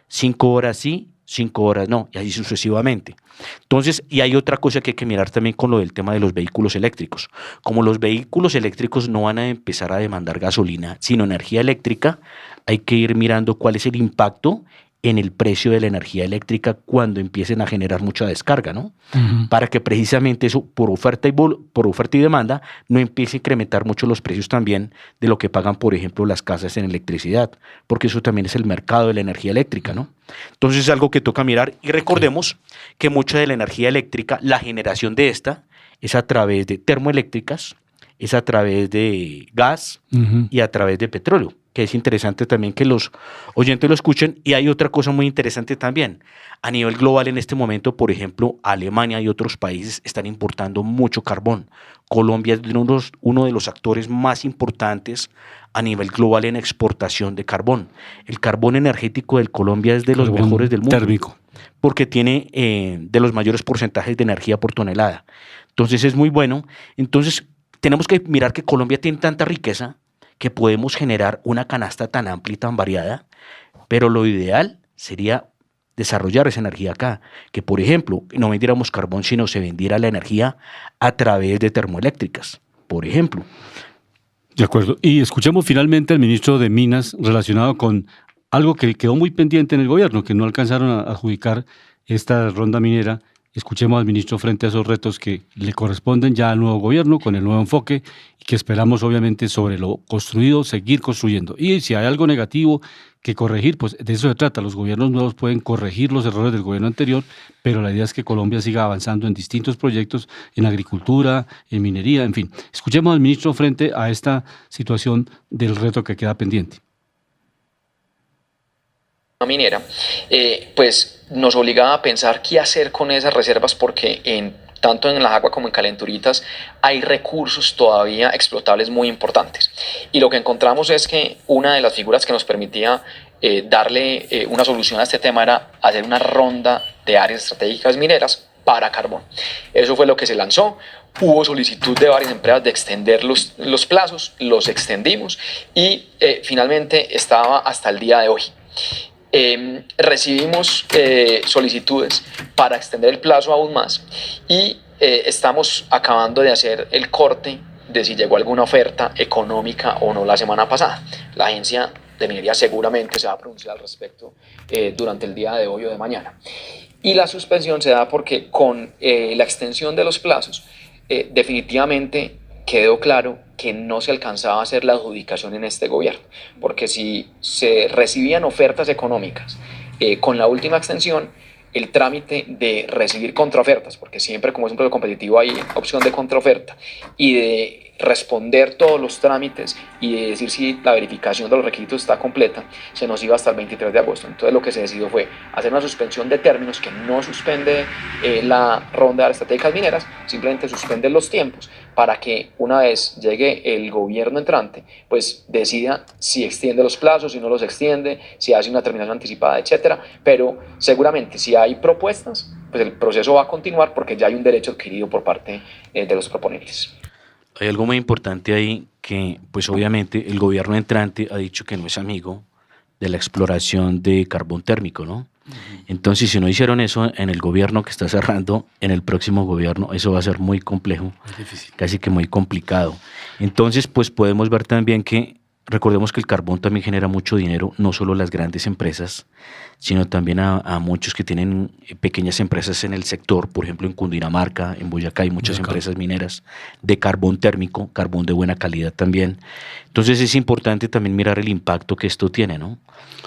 5 horas sí, 5 horas no, y así sucesivamente. Entonces, y hay otra cosa que hay que mirar también con lo del tema de los vehículos eléctricos. Como los vehículos eléctricos no van a empezar a demandar gasolina, sino energía eléctrica, hay que ir mirando cuál es el impacto en el precio de la energía eléctrica cuando empiecen a generar mucha descarga, ¿no? Para que precisamente eso, por oferta y demanda, no empiece a incrementar mucho los precios también de lo que pagan, por ejemplo, las casas en electricidad, porque eso también es el mercado de la energía eléctrica, ¿no? Entonces es algo que toca mirar y recordemos que mucha de la energía eléctrica, la generación de esta, es a través de termoeléctricas, es a través de gas y a través de petróleo, que es interesante también que los oyentes lo escuchen. Y hay otra cosa muy interesante también. A nivel global en este momento, por ejemplo, Alemania y otros países están importando mucho carbón. Colombia es uno de los actores más importantes a nivel global en exportación de carbón. El carbón energético de Colombia es de los mejores del mundo. Térmico. Porque tiene de los mayores porcentajes de energía por tonelada. Entonces es muy bueno. Entonces tenemos que mirar que Colombia tiene tanta riqueza que podemos generar una canasta tan amplia y tan variada, pero lo ideal sería desarrollar esa energía acá, que por ejemplo no vendiéramos carbón, sino se vendiera la energía a través de termoeléctricas, por ejemplo. De acuerdo. Y escuchemos finalmente al ministro de Minas relacionado con algo que quedó muy pendiente en el gobierno, que no alcanzaron a adjudicar esta ronda minera. Escuchemos al ministro frente a esos retos que le corresponden ya al nuevo gobierno con el nuevo enfoque y que esperamos obviamente sobre lo construido seguir construyendo. Y si hay algo negativo que corregir, pues de eso se trata. Los gobiernos nuevos pueden corregir los errores del gobierno anterior, pero la idea es que Colombia siga avanzando en distintos proyectos, en agricultura, en minería, en fin. Escuchemos al ministro frente a esta situación del reto que queda pendiente. Minera, pues nos obligaba a pensar qué hacer con esas reservas porque tanto en las aguas como en Calenturitas hay recursos todavía explotables muy importantes. Y lo que encontramos es que una de las figuras que nos permitía darle una solución a este tema era hacer una ronda de áreas estratégicas mineras para carbón. Eso fue lo que se lanzó. Hubo solicitud de varias empresas de extender los plazos, los extendimos y finalmente estaba hasta el día de hoy. Recibimos solicitudes para extender el plazo aún más y estamos acabando de hacer el corte de si llegó alguna oferta económica o no la semana pasada. La agencia de minería seguramente se va a pronunciar al respecto durante el día de hoy o de mañana. Y la suspensión se da porque con la extensión de los plazos definitivamente quedó claro que no se alcanzaba a hacer la adjudicación en este gobierno, porque si se recibían ofertas económicas con la última extensión, el trámite de recibir contraofertas, porque siempre como es un proceso competitivo hay opción de contraoferta, y de responder todos los trámites y de decir si la verificación de los requisitos está completa, se nos iba hasta el 23 de agosto. Entonces lo que se decidió fue hacer una suspensión de términos que no suspende la ronda de estratégicas mineras, simplemente suspende los tiempos para que una vez llegue el gobierno entrante, pues decida si extiende los plazos, si no los extiende, si hace una terminación anticipada, etcétera. Pero seguramente si hay propuestas, pues el proceso va a continuar porque ya hay un derecho adquirido por parte de los proponentes. Hay algo muy importante ahí que, pues obviamente, el gobierno entrante ha dicho que no es amigo de la exploración de carbón térmico, ¿no? Entonces, si no hicieron eso en el gobierno que está cerrando, en el próximo gobierno, eso va a ser muy complejo, casi que muy complicado. Entonces, pues podemos ver también que, recordemos que el carbón también genera mucho dinero, no solo las grandes empresas, sino también a muchos que tienen pequeñas empresas en el sector. Por ejemplo, en Cundinamarca, en Boyacá hay muchas empresas mineras de carbón térmico, carbón de buena calidad también. Entonces es importante también mirar el impacto que esto tiene, ¿no?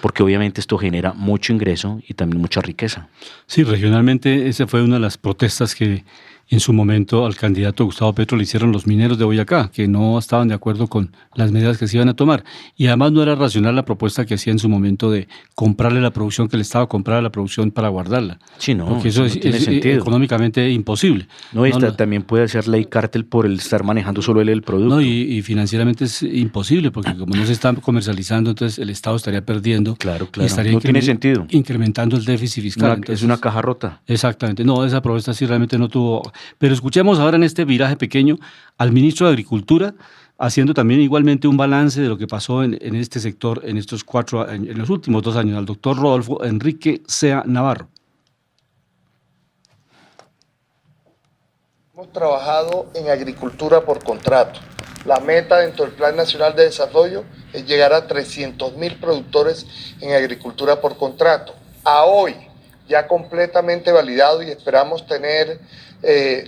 Porque obviamente esto genera mucho ingreso y también mucha riqueza. Sí, regionalmente esa fue una de las protestas que en su momento al candidato Gustavo Petro le hicieron los mineros de Boyacá, que no estaban de acuerdo con las medidas que se iban a tomar. Y además no era racional la propuesta que hacía en su momento de comprarle la producción, que el Estado comprara la producción para guardarla. Sí, no, porque eso no tiene sentido. Económicamente imposible. No, y también puede hacer ley cártel por el estar manejando solo él el producto. No, y financieramente es imposible, porque como no se está comercializando, entonces el Estado estaría perdiendo. Claro. Y estaría no tiene sentido. Incrementando el déficit fiscal. Entonces, es una caja rota. Exactamente. No, esa propuesta sí realmente no tuvo. Pero escuchemos ahora en este viraje pequeño al ministro de Agricultura, haciendo también igualmente un balance de lo que pasó en este sector en los últimos 2 años, al doctor Rodolfo Enrique Sea Navarro. Hemos trabajado en agricultura por contrato. La meta dentro del Plan Nacional de Desarrollo es llegar a 300.000 productores en agricultura por contrato. a hoy, ya completamente validado, y esperamos tener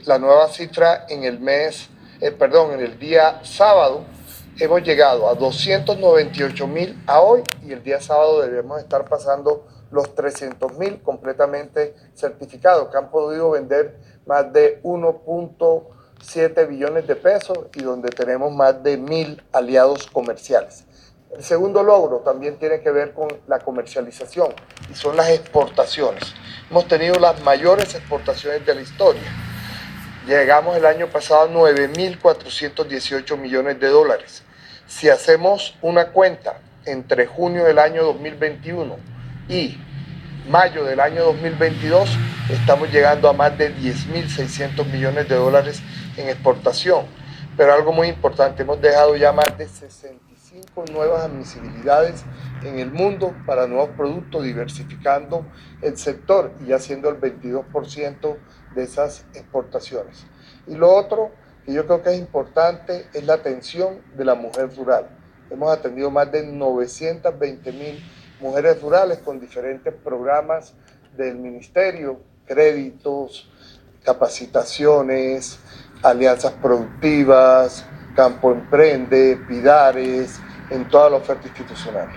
la nueva cifra en el día sábado, hemos llegado a 298.000 a hoy, y el día sábado debemos estar pasando los 300.000 completamente certificados, que han podido vender más de 1.7 billones de pesos y donde tenemos más de 1.000 aliados comerciales. El segundo logro también tiene que ver con la comercialización y son las exportaciones. Hemos tenido las mayores exportaciones de la historia. Llegamos el año pasado a 9.418 millones de dólares. Si hacemos una cuenta entre junio del año 2021 y mayo del año 2022, estamos llegando a más de 10.600 millones de dólares en exportación. Pero algo muy importante, hemos dejado ya más de 65 nuevas admisibilidades en el mundo para nuevos productos, diversificando el sector y haciendo el 22% de esas exportaciones. Y lo otro que yo creo que es importante es la atención de la mujer rural. Hemos atendido más de 920.000 mujeres rurales con diferentes programas del ministerio, créditos, capacitaciones, alianzas productivas, Campo Emprende, Pidares, en toda la oferta institucional.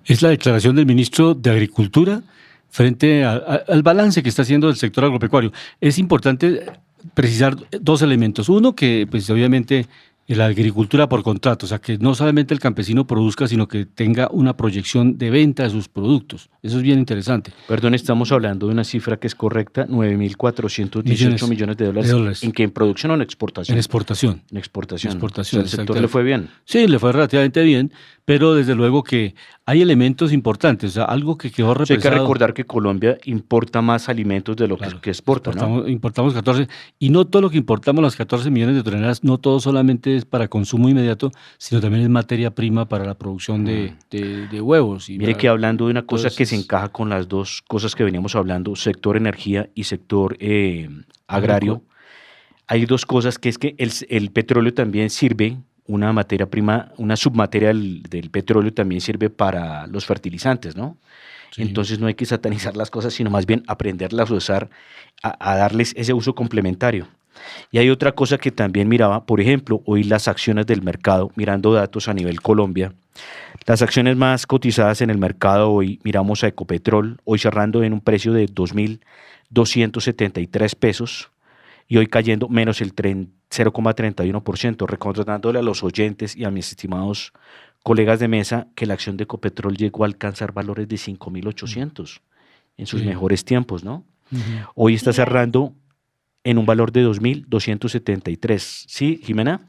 Es la declaración del ministro de Agricultura frente al balance que está haciendo el sector agropecuario. Es importante precisar dos elementos. Uno, que pues obviamente la agricultura por contrato, o sea, que no solamente el campesino produzca, sino que tenga una proyección de venta de sus productos. Eso es bien interesante. Perdón, estamos hablando de una cifra que es correcta, 9.418 millones de dólares. ¿En qué? ¿En producción o en exportación? En exportación. En exportación. Exportación. O sea, ¿el sector le fue bien? Sí, le fue relativamente bien, pero desde luego que hay elementos importantes, o sea, algo que quedó represado. Hay que recordar que Colombia importa más alimentos de lo que exporta, ¿no? Importamos 14, y no todo lo que importamos, las 14 millones de toneladas, no todo solamente es para consumo inmediato, sino también es materia prima para la producción de huevos. Y mire que hablando de una cosa que se encaja con las dos cosas que veníamos hablando, sector energía y sector agrario, hay dos cosas, que es que el petróleo también sirve, una materia prima, una submateria del petróleo también sirve para los fertilizantes, ¿no? Sí. Entonces no hay que satanizar las cosas, sino más bien aprenderlas a usar, a darles ese uso complementario. Y hay otra cosa que también miraba, por ejemplo, hoy las acciones del mercado, mirando datos a nivel Colombia, las acciones más cotizadas en el mercado hoy, miramos a Ecopetrol, hoy cerrando en un precio de 2.273 pesos y hoy cayendo menos el 0,31%, recordándole a los oyentes y a mis estimados colegas de mesa que la acción de Ecopetrol llegó a alcanzar valores de 5.800 en sus mejores tiempos, ¿no? Hoy está cerrando en un valor de 2.273. ¿Sí, Jimena?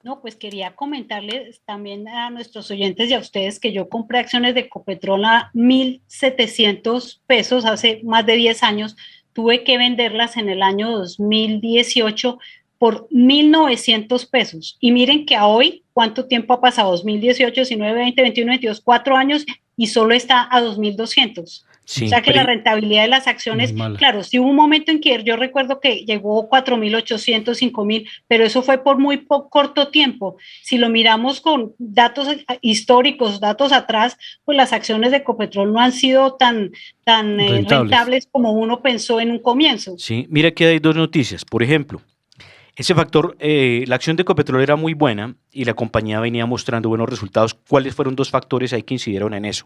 No, pues quería comentarles también a nuestros oyentes y a ustedes que yo compré acciones de Ecopetrol a 1.700 pesos hace más de 10 años. Tuve que venderlas en el año 2018 por 1.900 pesos. Y miren que a hoy, ¿cuánto tiempo ha pasado? 2018, 19, 20, 21, 22, 4 años y solo está a 2.200. Sí, o sea que la rentabilidad de las acciones, claro, sí hubo un momento en que yo recuerdo que llegó 4.800, 5.000, pero eso fue por muy corto tiempo. Si lo miramos con datos históricos, datos atrás, pues las acciones de Ecopetrol no han sido tan rentables como uno pensó en un comienzo. Sí, mira que hay dos noticias. Por ejemplo, ese factor, la acción de Ecopetrol era muy buena y la compañía venía mostrando buenos resultados. ¿Cuáles fueron dos factores ahí que incidieron en eso?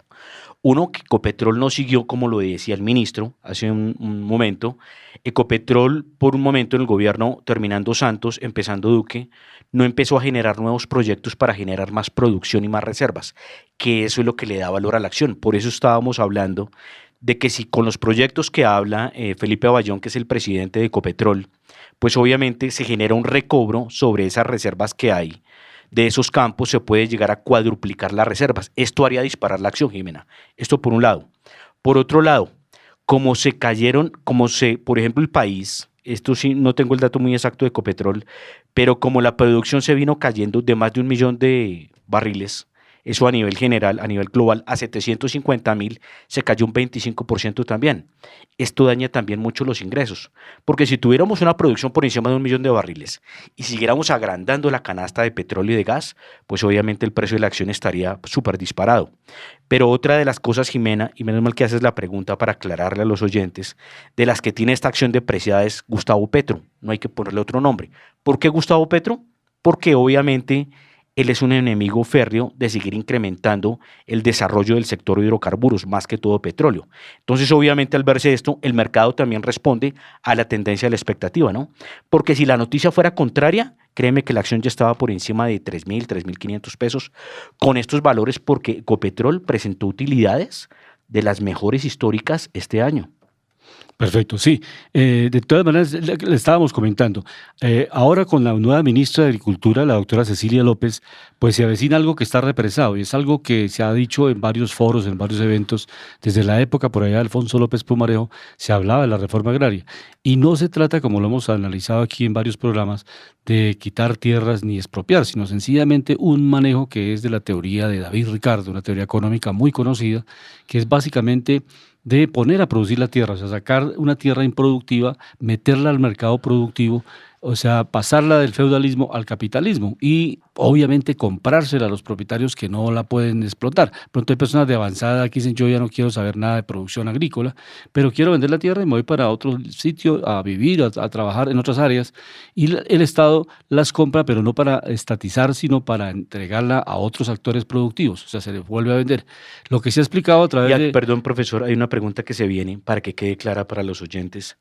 Uno, que Ecopetrol no siguió, como lo decía el ministro hace un momento. Ecopetrol, por un momento en el gobierno, terminando Santos, empezando Duque, no empezó a generar nuevos proyectos para generar más producción y más reservas, que eso es lo que le da valor a la acción. Por eso estábamos hablando de que si con los proyectos que habla Felipe Aballón, que es el presidente de Ecopetrol, pues obviamente se genera un recobro sobre esas reservas que hay. De esos campos se puede llegar a cuadruplicar las reservas. Esto haría disparar la acción, Jimena. Esto por un lado. Por otro lado, por ejemplo, el país, esto sí no tengo el dato muy exacto de Ecopetrol, pero como la producción se vino cayendo de más de 1 millón de barriles, Eso a nivel general, a nivel global, a 750.000 se cayó un 25% también. Esto daña también mucho los ingresos, porque si tuviéramos una producción por encima de 1 millón de barriles y siguiéramos agrandando la canasta de petróleo y de gas, pues obviamente el precio de la acción estaría súper disparado. Pero otra de las cosas, Jimena, y menos mal que haces la pregunta para aclararle a los oyentes, de las que tiene esta acción depreciada es Gustavo Petro, no hay que ponerle otro nombre. ¿Por qué Gustavo Petro? Porque obviamente él es un enemigo férreo de seguir incrementando el desarrollo del sector de hidrocarburos, más que todo petróleo. Entonces, obviamente, al verse esto, el mercado también responde a la tendencia de la expectativa, ¿no? Porque si la noticia fuera contraria, créeme que la acción ya estaba por encima de 3.000, 3.500 pesos con estos valores, porque Ecopetrol presentó utilidades de las mejores históricas este año. Perfecto, sí. De todas maneras, le estábamos comentando, ahora con la nueva ministra de Agricultura, la doctora Cecilia López, pues se avecina algo que está represado y es algo que se ha dicho en varios foros, en varios eventos. Desde la época por allá de Alfonso López Pumarejo se hablaba de la reforma agraria y no se trata, como lo hemos analizado aquí en varios programas, de quitar tierras ni expropiar, sino sencillamente un manejo que es de la teoría de David Ricardo, una teoría económica muy conocida, que es básicamente de poner a producir la tierra, o sea, sacar una tierra improductiva, meterla al mercado productivo, o sea, pasarla del feudalismo al capitalismo y obviamente comprársela a los propietarios que no la pueden explotar. Pronto hay personas de avanzada edad que dicen, yo ya no quiero saber nada de producción agrícola, pero quiero vender la tierra y me voy para otro sitio a vivir, a trabajar en otras áreas, y el Estado las compra, pero no para estatizar, sino para entregarla a otros actores productivos, o sea, se le vuelve a vender. Lo que se ha explicado a través de... Perdón, profesor, hay una pregunta que se viene para que quede clara para los oyentes.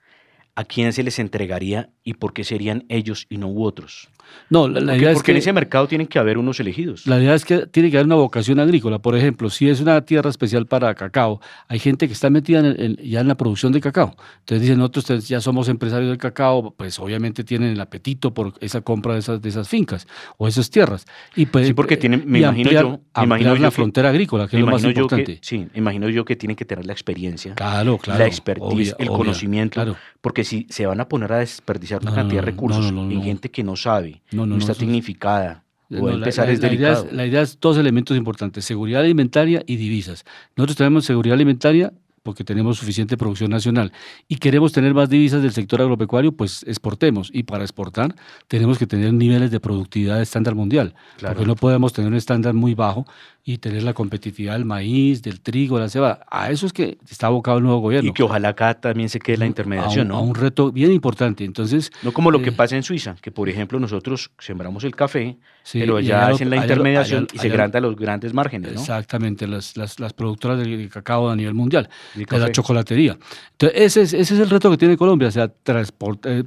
¿A quién se les entregaría y por qué serían ellos y no u otros? No, la idea es porque que en ese mercado tienen que haber unos elegidos. la idea es que tiene que haber una vocación agrícola. Por ejemplo, si es una tierra especial para cacao, hay gente que está metida ya en la producción de cacao. Entonces dicen, nosotros ya somos empresarios del cacao, pues obviamente tienen el apetito por esa compra de esas fincas o esas tierras. Y pues, Sí, porque tienen, me y imagino ampliar yo la que- frontera agrícola, que es lo más imagino yo importante. sí, imagino yo que tienen que tener la experiencia, Claro, la expertise, el obvia, conocimiento, claro. porque si se van a poner a desperdiciar una No, cantidad no, de recursos no, en gente que no sabe, No, no está eso es- tecnificada, No, puede empezar es idea delicado. la idea es dos elementos importantes, seguridad alimentaria y divisas. Nosotros tenemos seguridad alimentaria porque tenemos suficiente producción nacional y queremos tener más divisas del sector agropecuario, pues exportemos. Y para exportar tenemos que tener niveles de productividad de estándar mundial, Claro. porque no podemos tener un estándar muy bajo y tener la competitividad del maíz, del trigo, de la cebada. A eso es que está abocado el nuevo gobierno. Y que ojalá acá también se quede la intermediación, a ¿no? un reto bien importante. Entonces, No como lo que eh, pasa en Suiza, que por ejemplo nosotros sembramos el café, sí, pero y allá allá hacen la allá intermediación y se allá- grandan los grandes márgenes, ¿no? Exactamente, las productoras de cacao a nivel mundial, De de la café. chocolatería. Entonces, ese es el reto que tiene Colombia, o sea,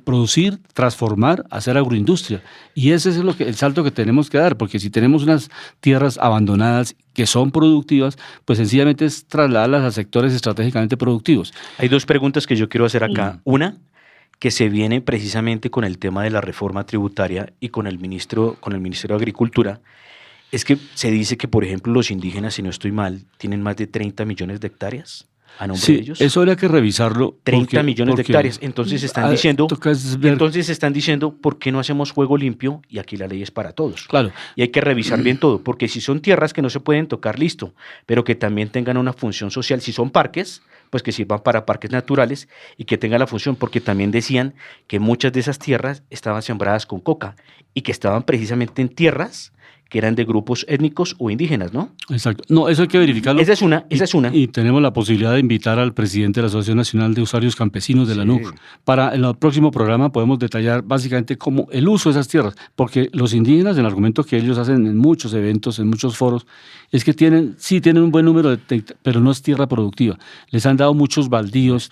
producir, transformar, hacer agroindustria. Y ese es el salto que tenemos que dar, porque si tenemos unas tierras abandonadas que son productivas, pues sencillamente es trasladarlas a sectores estratégicamente productivos. Hay dos preguntas que yo quiero hacer acá. Una, que se viene precisamente con el tema de la reforma tributaria y con el Ministerio de Agricultura, es que se dice que, por ejemplo, los indígenas, si no estoy mal, tienen más de 30 millones de hectáreas a nombre de Sí, ellos. eso habría que revisarlo. 30 millones de porque- hectáreas. Entonces están diciendo, ver- ¿por qué no hacemos juego limpio? Y aquí la ley es para todos. Claro. Y hay que revisar bien todo, porque si son tierras que no se pueden tocar, listo, pero que también tengan una función social. Si son parques, pues que sirvan para parques naturales y que tengan la función, porque también decían que muchas de esas tierras estaban sembradas con coca y que estaban precisamente en tierras que eran de grupos étnicos o indígenas, ¿no? Exacto. No, eso hay que verificarlo. Esa es una. Y tenemos la posibilidad de invitar al presidente de la Asociación Nacional de Usuarios Campesinos de la Sí. NUC. Para en el próximo programa podemos detallar básicamente cómo el uso de esas tierras, porque los indígenas, el argumento que ellos hacen en muchos eventos, en muchos foros, es que tienen un buen número pero no es tierra productiva. Les han dado muchos baldíos.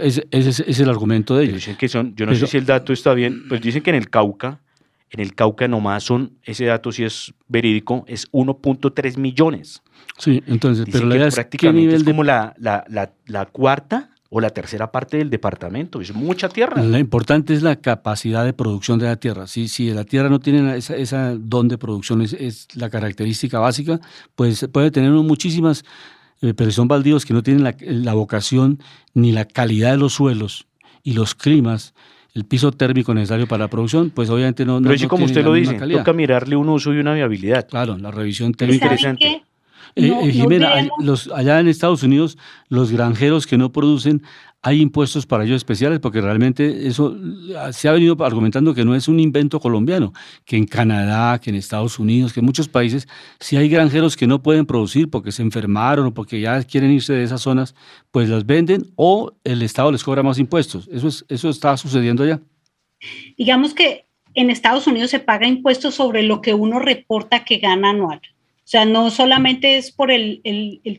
Ese es el argumento de Pero ellos. dicen que son, yo no sé si el dato está bien, pues dicen que en el Cauca nomás ese dato sí es verídico, es 1.3 millones. Sí, entonces, Dicen pero la que idea es qué prácticamente nivel es de... como la cuarta o la tercera parte del departamento, es mucha tierra. Lo importante es la capacidad de producción de la tierra. Si la tierra no tiene esa don de producción, es la característica básica, pues puede tener muchísimas, pero son baldíos que no tienen la vocación ni la calidad de los suelos y los climas. el piso térmico necesario para la producción, pues obviamente no. Pero sí, como tiene usted la lo misma dice, calidad. toca mirarle un uso y una viabilidad. Claro, la revisión ¿Y técnica. saben interesante. qué? No Jimena, debemos. allá en Estados Unidos, los granjeros que no producen, ¿hay impuestos para ellos especiales? Porque realmente eso se ha venido argumentando que no es un invento colombiano, que en Canadá, que en Estados Unidos, que en muchos países, si hay granjeros que no pueden producir porque se enfermaron o porque ya quieren irse de esas zonas, pues las venden o el Estado les cobra más impuestos. Eso está sucediendo allá. Digamos que en Estados Unidos se paga impuestos sobre lo que uno reporta que gana anual. O sea, no solamente es por el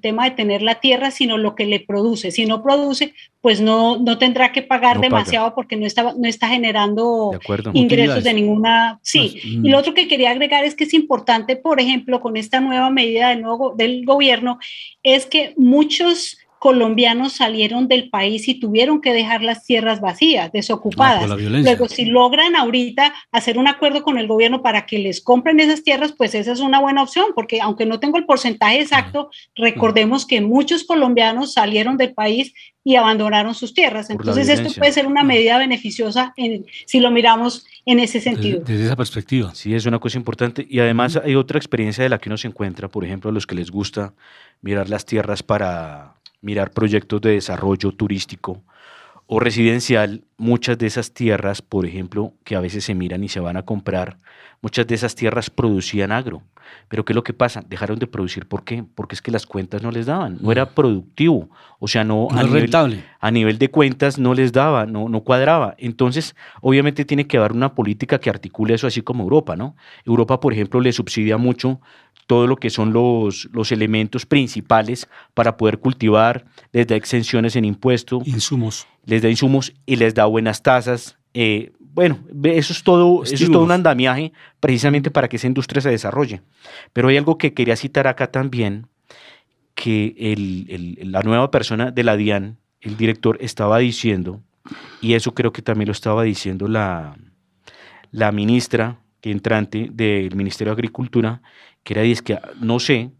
tema de tener la tierra, sino lo que le produce. Si no produce, pues no tendrá que pagar No paga. demasiado porque no está generando De acuerdo. ingresos Utilidades. de ninguna. Sí, Pues, y lo otro que quería agregar es que es importante, por ejemplo, con esta nueva medida del gobierno, es que muchos colombianos salieron del país y tuvieron que dejar las tierras vacías, por desocupadas. la violencia. Luego, si logran ahorita hacer un acuerdo con el gobierno para que les compren esas tierras, pues esa es una buena opción, porque aunque no tengo el porcentaje exacto, recordemos que muchos colombianos salieron del país y abandonaron sus tierras. Por la Entonces, esto violencia. puede ser una medida beneficiosa si lo miramos en ese sentido. Desde esa perspectiva. Sí, es una cosa importante. Y además hay otra experiencia de la que uno se encuentra, por ejemplo, a los que les gusta mirar las tierras para mirar proyectos de desarrollo turístico o residencial. Muchas de esas tierras, por ejemplo, que a veces se miran y se van a comprar, muchas de esas tierras producían agro. Pero ¿qué es lo que pasa? Dejaron de producir. ¿Por qué? Porque es que las cuentas no les daban, no era productivo. O sea, No es rentable. a nivel de cuentas no les daba, no cuadraba. Entonces, obviamente tiene que haber una política que articule eso, así como Europa, ¿no? Europa, por ejemplo, le subsidia mucho todo lo que son los elementos principales para poder cultivar, les da exenciones en impuestos, Insumos. les da insumos y les da buenas tasas. Bueno, eso es todo un andamiaje precisamente para que esa industria se desarrolle. Pero hay algo que quería citar acá también, que la nueva persona de la DIAN, el director, estaba diciendo, y eso creo que también lo estaba diciendo la ministra entrante del Ministerio de Agricultura, que era, que no sé,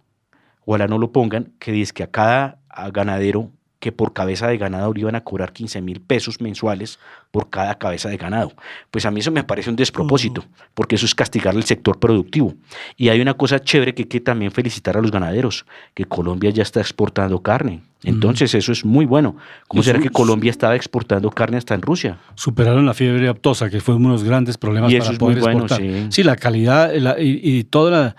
ojalá no lo pongan, que dice que a cada ganadero, que por cabeza de ganado le iban a cobrar 15,000 pesos mensuales por cada cabeza de ganado. Pues a mí eso me parece un despropósito, porque eso es castigar el sector productivo. Y hay una cosa chévere que hay que también felicitar a los ganaderos, que Colombia ya está exportando carne. Entonces eso es muy bueno. ¿Cómo será que Colombia estaba exportando carne hasta en Rusia? Superaron la fiebre aftosa, que fue uno de los grandes problemas Y eso para es poder muy bueno, exportar. sí. Sí, la calidad y toda la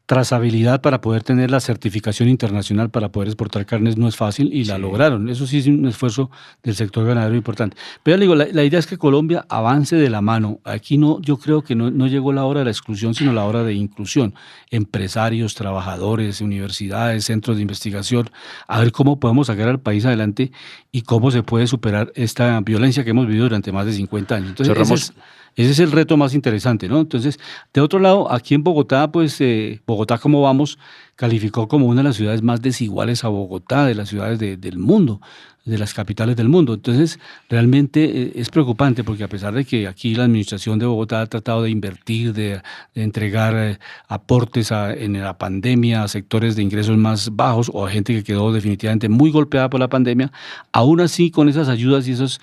trazabilidad para poder tener la certificación internacional para poder exportar carnes no es fácil y la lograron. Eso sí es un esfuerzo del sector ganadero importante. Pero ya le digo, la idea es que Colombia avance de la mano. Aquí yo creo que no llegó la hora de la exclusión, sino la hora de inclusión. Empresarios, trabajadores, universidades, centros de investigación, a ver cómo podemos sacar al país adelante y cómo se puede superar esta violencia que hemos vivido durante más de 50 años. Entonces, ese es el reto más interesante, ¿no? Entonces, de otro lado, aquí en Bogotá, pues Bogotá, ¿cómo vamos? Calificó como una de las ciudades más desiguales a Bogotá, de las ciudades del mundo, de las capitales del mundo. Entonces, realmente es preocupante porque a pesar de que aquí la administración de Bogotá ha tratado de invertir, de entregar aportes en la pandemia a sectores de ingresos más bajos o a gente que quedó definitivamente muy golpeada por la pandemia, aún así con esas ayudas y esos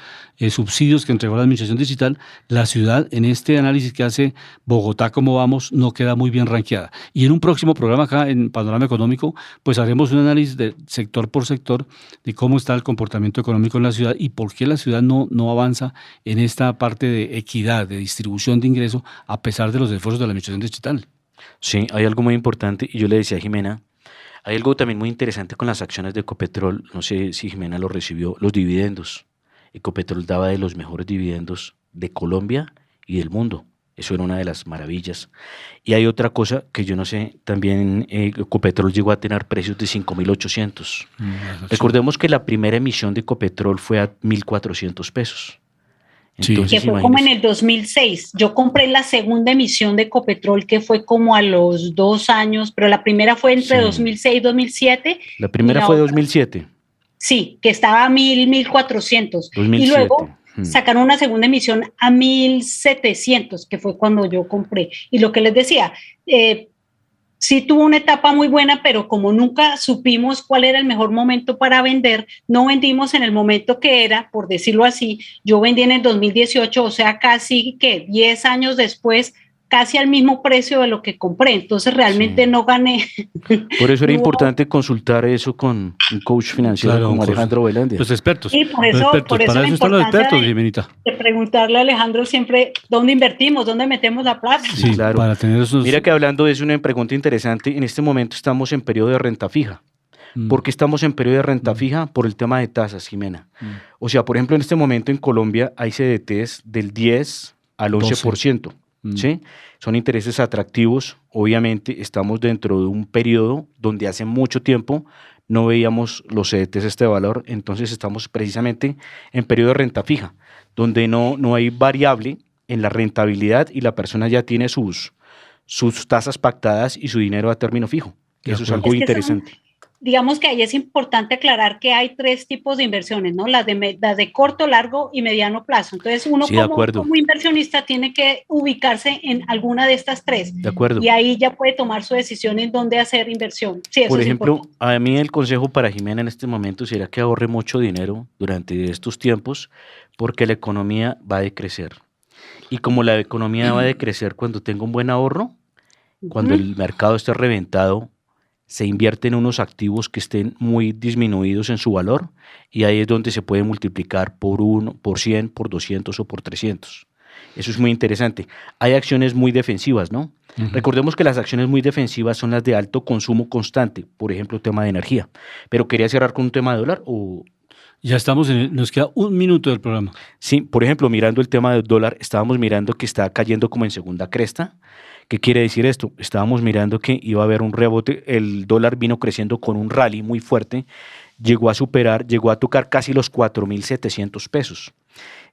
subsidios que entregó la administración digital, la ciudad en este análisis que hace Bogotá, ¿cómo vamos?, no queda muy bien rankeada. Y en un próximo programa acá en Panorama Económico, pues haremos un análisis de sector por sector de cómo está el comportamiento económico en la ciudad y por qué la ciudad no avanza en esta parte de equidad, de distribución de ingresos, a pesar de los esfuerzos de la administración digital. Sí, hay algo muy importante y yo le decía a Jimena, hay algo también muy interesante con las acciones de Ecopetrol, no sé si Jimena lo recibió, los dividendos. Ecopetrol daba de los mejores dividendos de Colombia y del mundo. Eso era una de las maravillas. Y hay otra cosa que yo no sé, también Ecopetrol llegó a tener precios de 5.800. Recordemos que la primera emisión de Ecopetrol fue a 1.400 pesos. Entonces, que fue como en el 2006. Yo compré la segunda emisión de Ecopetrol, que fue como a los 2 años, pero la primera fue entre 2006 y 2007. La primera fue 2007. Sí, que estaba a 1.400. 2007. Y luego sacaron una segunda emisión a 1.700, que fue cuando yo compré. Y lo que les decía, sí tuvo una etapa muy buena, pero como nunca supimos cuál era el mejor momento para vender, no vendimos en el momento que era, por decirlo así. Yo vendí en el 2018, o sea, casi que 10 años después, casi al mismo precio de lo que compré, entonces realmente no gané. Por eso era No. importante consultar eso con un coach financiero Claro, como Alejandro Velandia. Los expertos. Sí, por Los eso, expertos. por eso Para la eso están los importancia expertos, Jimenita. de preguntarle a Alejandro siempre dónde invertimos, dónde metemos la plata. Sí, Claro. para tener esos... Mira que hablando de eso, una pregunta interesante, en este momento estamos en periodo de renta fija. ¿Por qué estamos en periodo de renta fija? Por el tema de tasas, Jimena. O sea, por ejemplo, en este momento en Colombia hay CDTs del 10 al 11%. ¿Sí? Son intereses atractivos. Obviamente estamos dentro de un periodo donde hace mucho tiempo no veíamos los CDTs este valor, entonces estamos precisamente en periodo de renta fija, donde no hay variable en la rentabilidad y la persona ya tiene sus tasas pactadas y su dinero a término fijo. Eso es algo interesante. Digamos que ahí es importante aclarar que hay 3 tipos de inversiones, ¿no? Las de corto, largo y mediano plazo. Entonces uno Sí, como inversionista tiene que ubicarse en alguna de estas 3. De acuerdo. Y ahí ya puede tomar su decisión en dónde hacer inversión. Sí, eso Por es ejemplo, importante. a mí el consejo para Jimena en este momento sería que ahorre mucho dinero durante estos tiempos porque la economía va a decrecer. Y como la economía va a decrecer cuando tenga un buen ahorro, cuando el mercado esté reventado, se invierte en unos activos que estén muy disminuidos en su valor y ahí es donde se puede multiplicar por 1, por 100, por 200 o por 300. Eso es muy interesante. Hay acciones muy defensivas, ¿no? Recordemos que las acciones muy defensivas son las de alto consumo constante, por ejemplo, tema de energía. Pero quería cerrar con un tema de dólar o... Ya estamos nos queda 1 minuto del programa. Sí, por ejemplo, mirando el tema del dólar, estábamos mirando que está cayendo como en segunda cresta. ¿Qué quiere decir esto? Estábamos mirando que iba a haber un rebote, el dólar vino creciendo con un rally muy fuerte, llegó a tocar casi los 4.700 pesos.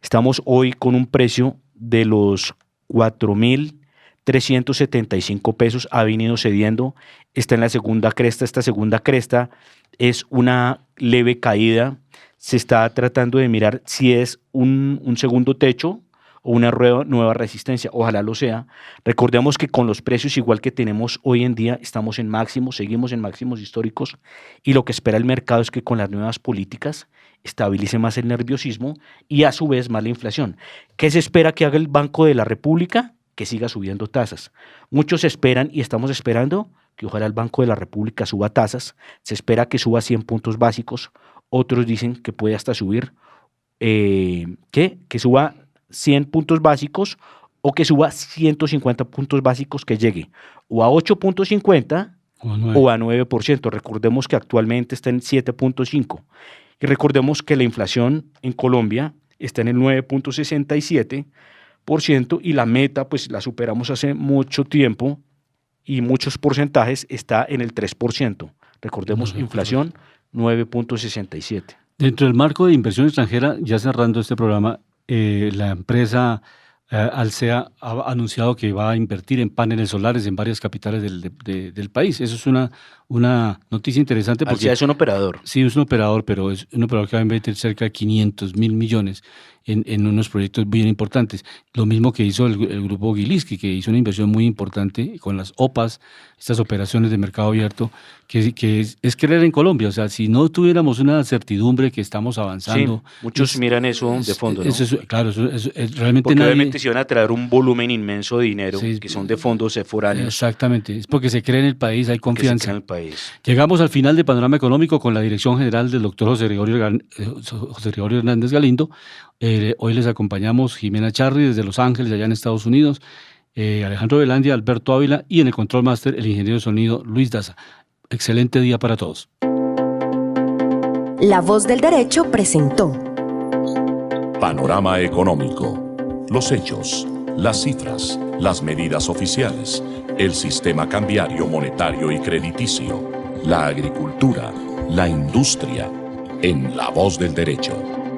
Estamos hoy con un precio de los 4.375 pesos, ha venido cediendo, está en la segunda cresta, esta segunda cresta es una leve caída, se está tratando de mirar si es un segundo techo o una nueva resistencia, ojalá lo sea. Recordemos que con los precios igual que tenemos hoy en día, estamos en máximos, seguimos en máximos históricos y lo que espera el mercado es que con las nuevas políticas estabilice más el nerviosismo y a su vez más la inflación. ¿Qué se espera que haga el Banco de la República? Que siga subiendo tasas. Muchos esperan y estamos esperando que ojalá el Banco de la República suba tasas, se espera que suba 100 puntos básicos, otros dicen que puede hasta subir, que suba 100 puntos básicos o que suba 150 puntos básicos que llegue o a 8.50 o a 9%. Recordemos que actualmente está en 7.5 y recordemos que la inflación en Colombia está en el 9.67% y la meta pues la superamos hace mucho tiempo y muchos porcentajes está en el 3%. Recordemos inflación 9.67. Dentro del marco de inversión extranjera, ya cerrando este programa, la empresa Alsea ha anunciado que va a invertir en paneles solares en varias capitales del país. Eso es una noticia interesante. Porque Alsea es un operador. Sí, es un operador, pero es un operador que va a invertir cerca de 500.000 millones en unos proyectos bien importantes. Lo mismo que hizo el grupo Gilinski, que hizo una inversión muy importante con las OPAs, estas operaciones de mercado abierto, que es creer en Colombia. O sea, si no tuviéramos una certidumbre que estamos avanzando... Sí, muchos miran eso de fondo, ¿no? Claro, realmente porque nadie... obviamente se van a traer un volumen inmenso de dinero, que son de fondos foráneos. Exactamente, es porque se cree en el país, hay confianza. Se cree en el país. Llegamos al final del Panorama Económico con la dirección general del doctor José Gregorio Hernández Galindo. Hoy les acompañamos Jimena Charri desde Los Ángeles, allá en Estados Unidos, Alejandro Velandia, Alberto Ávila y en el Control Master el ingeniero de sonido Luis Daza. Excelente día para todos. La Voz del Derecho presentó Panorama Económico. Los hechos, las cifras, las medidas oficiales, el sistema cambiario, monetario y crediticio, la agricultura, la industria, en La Voz del Derecho.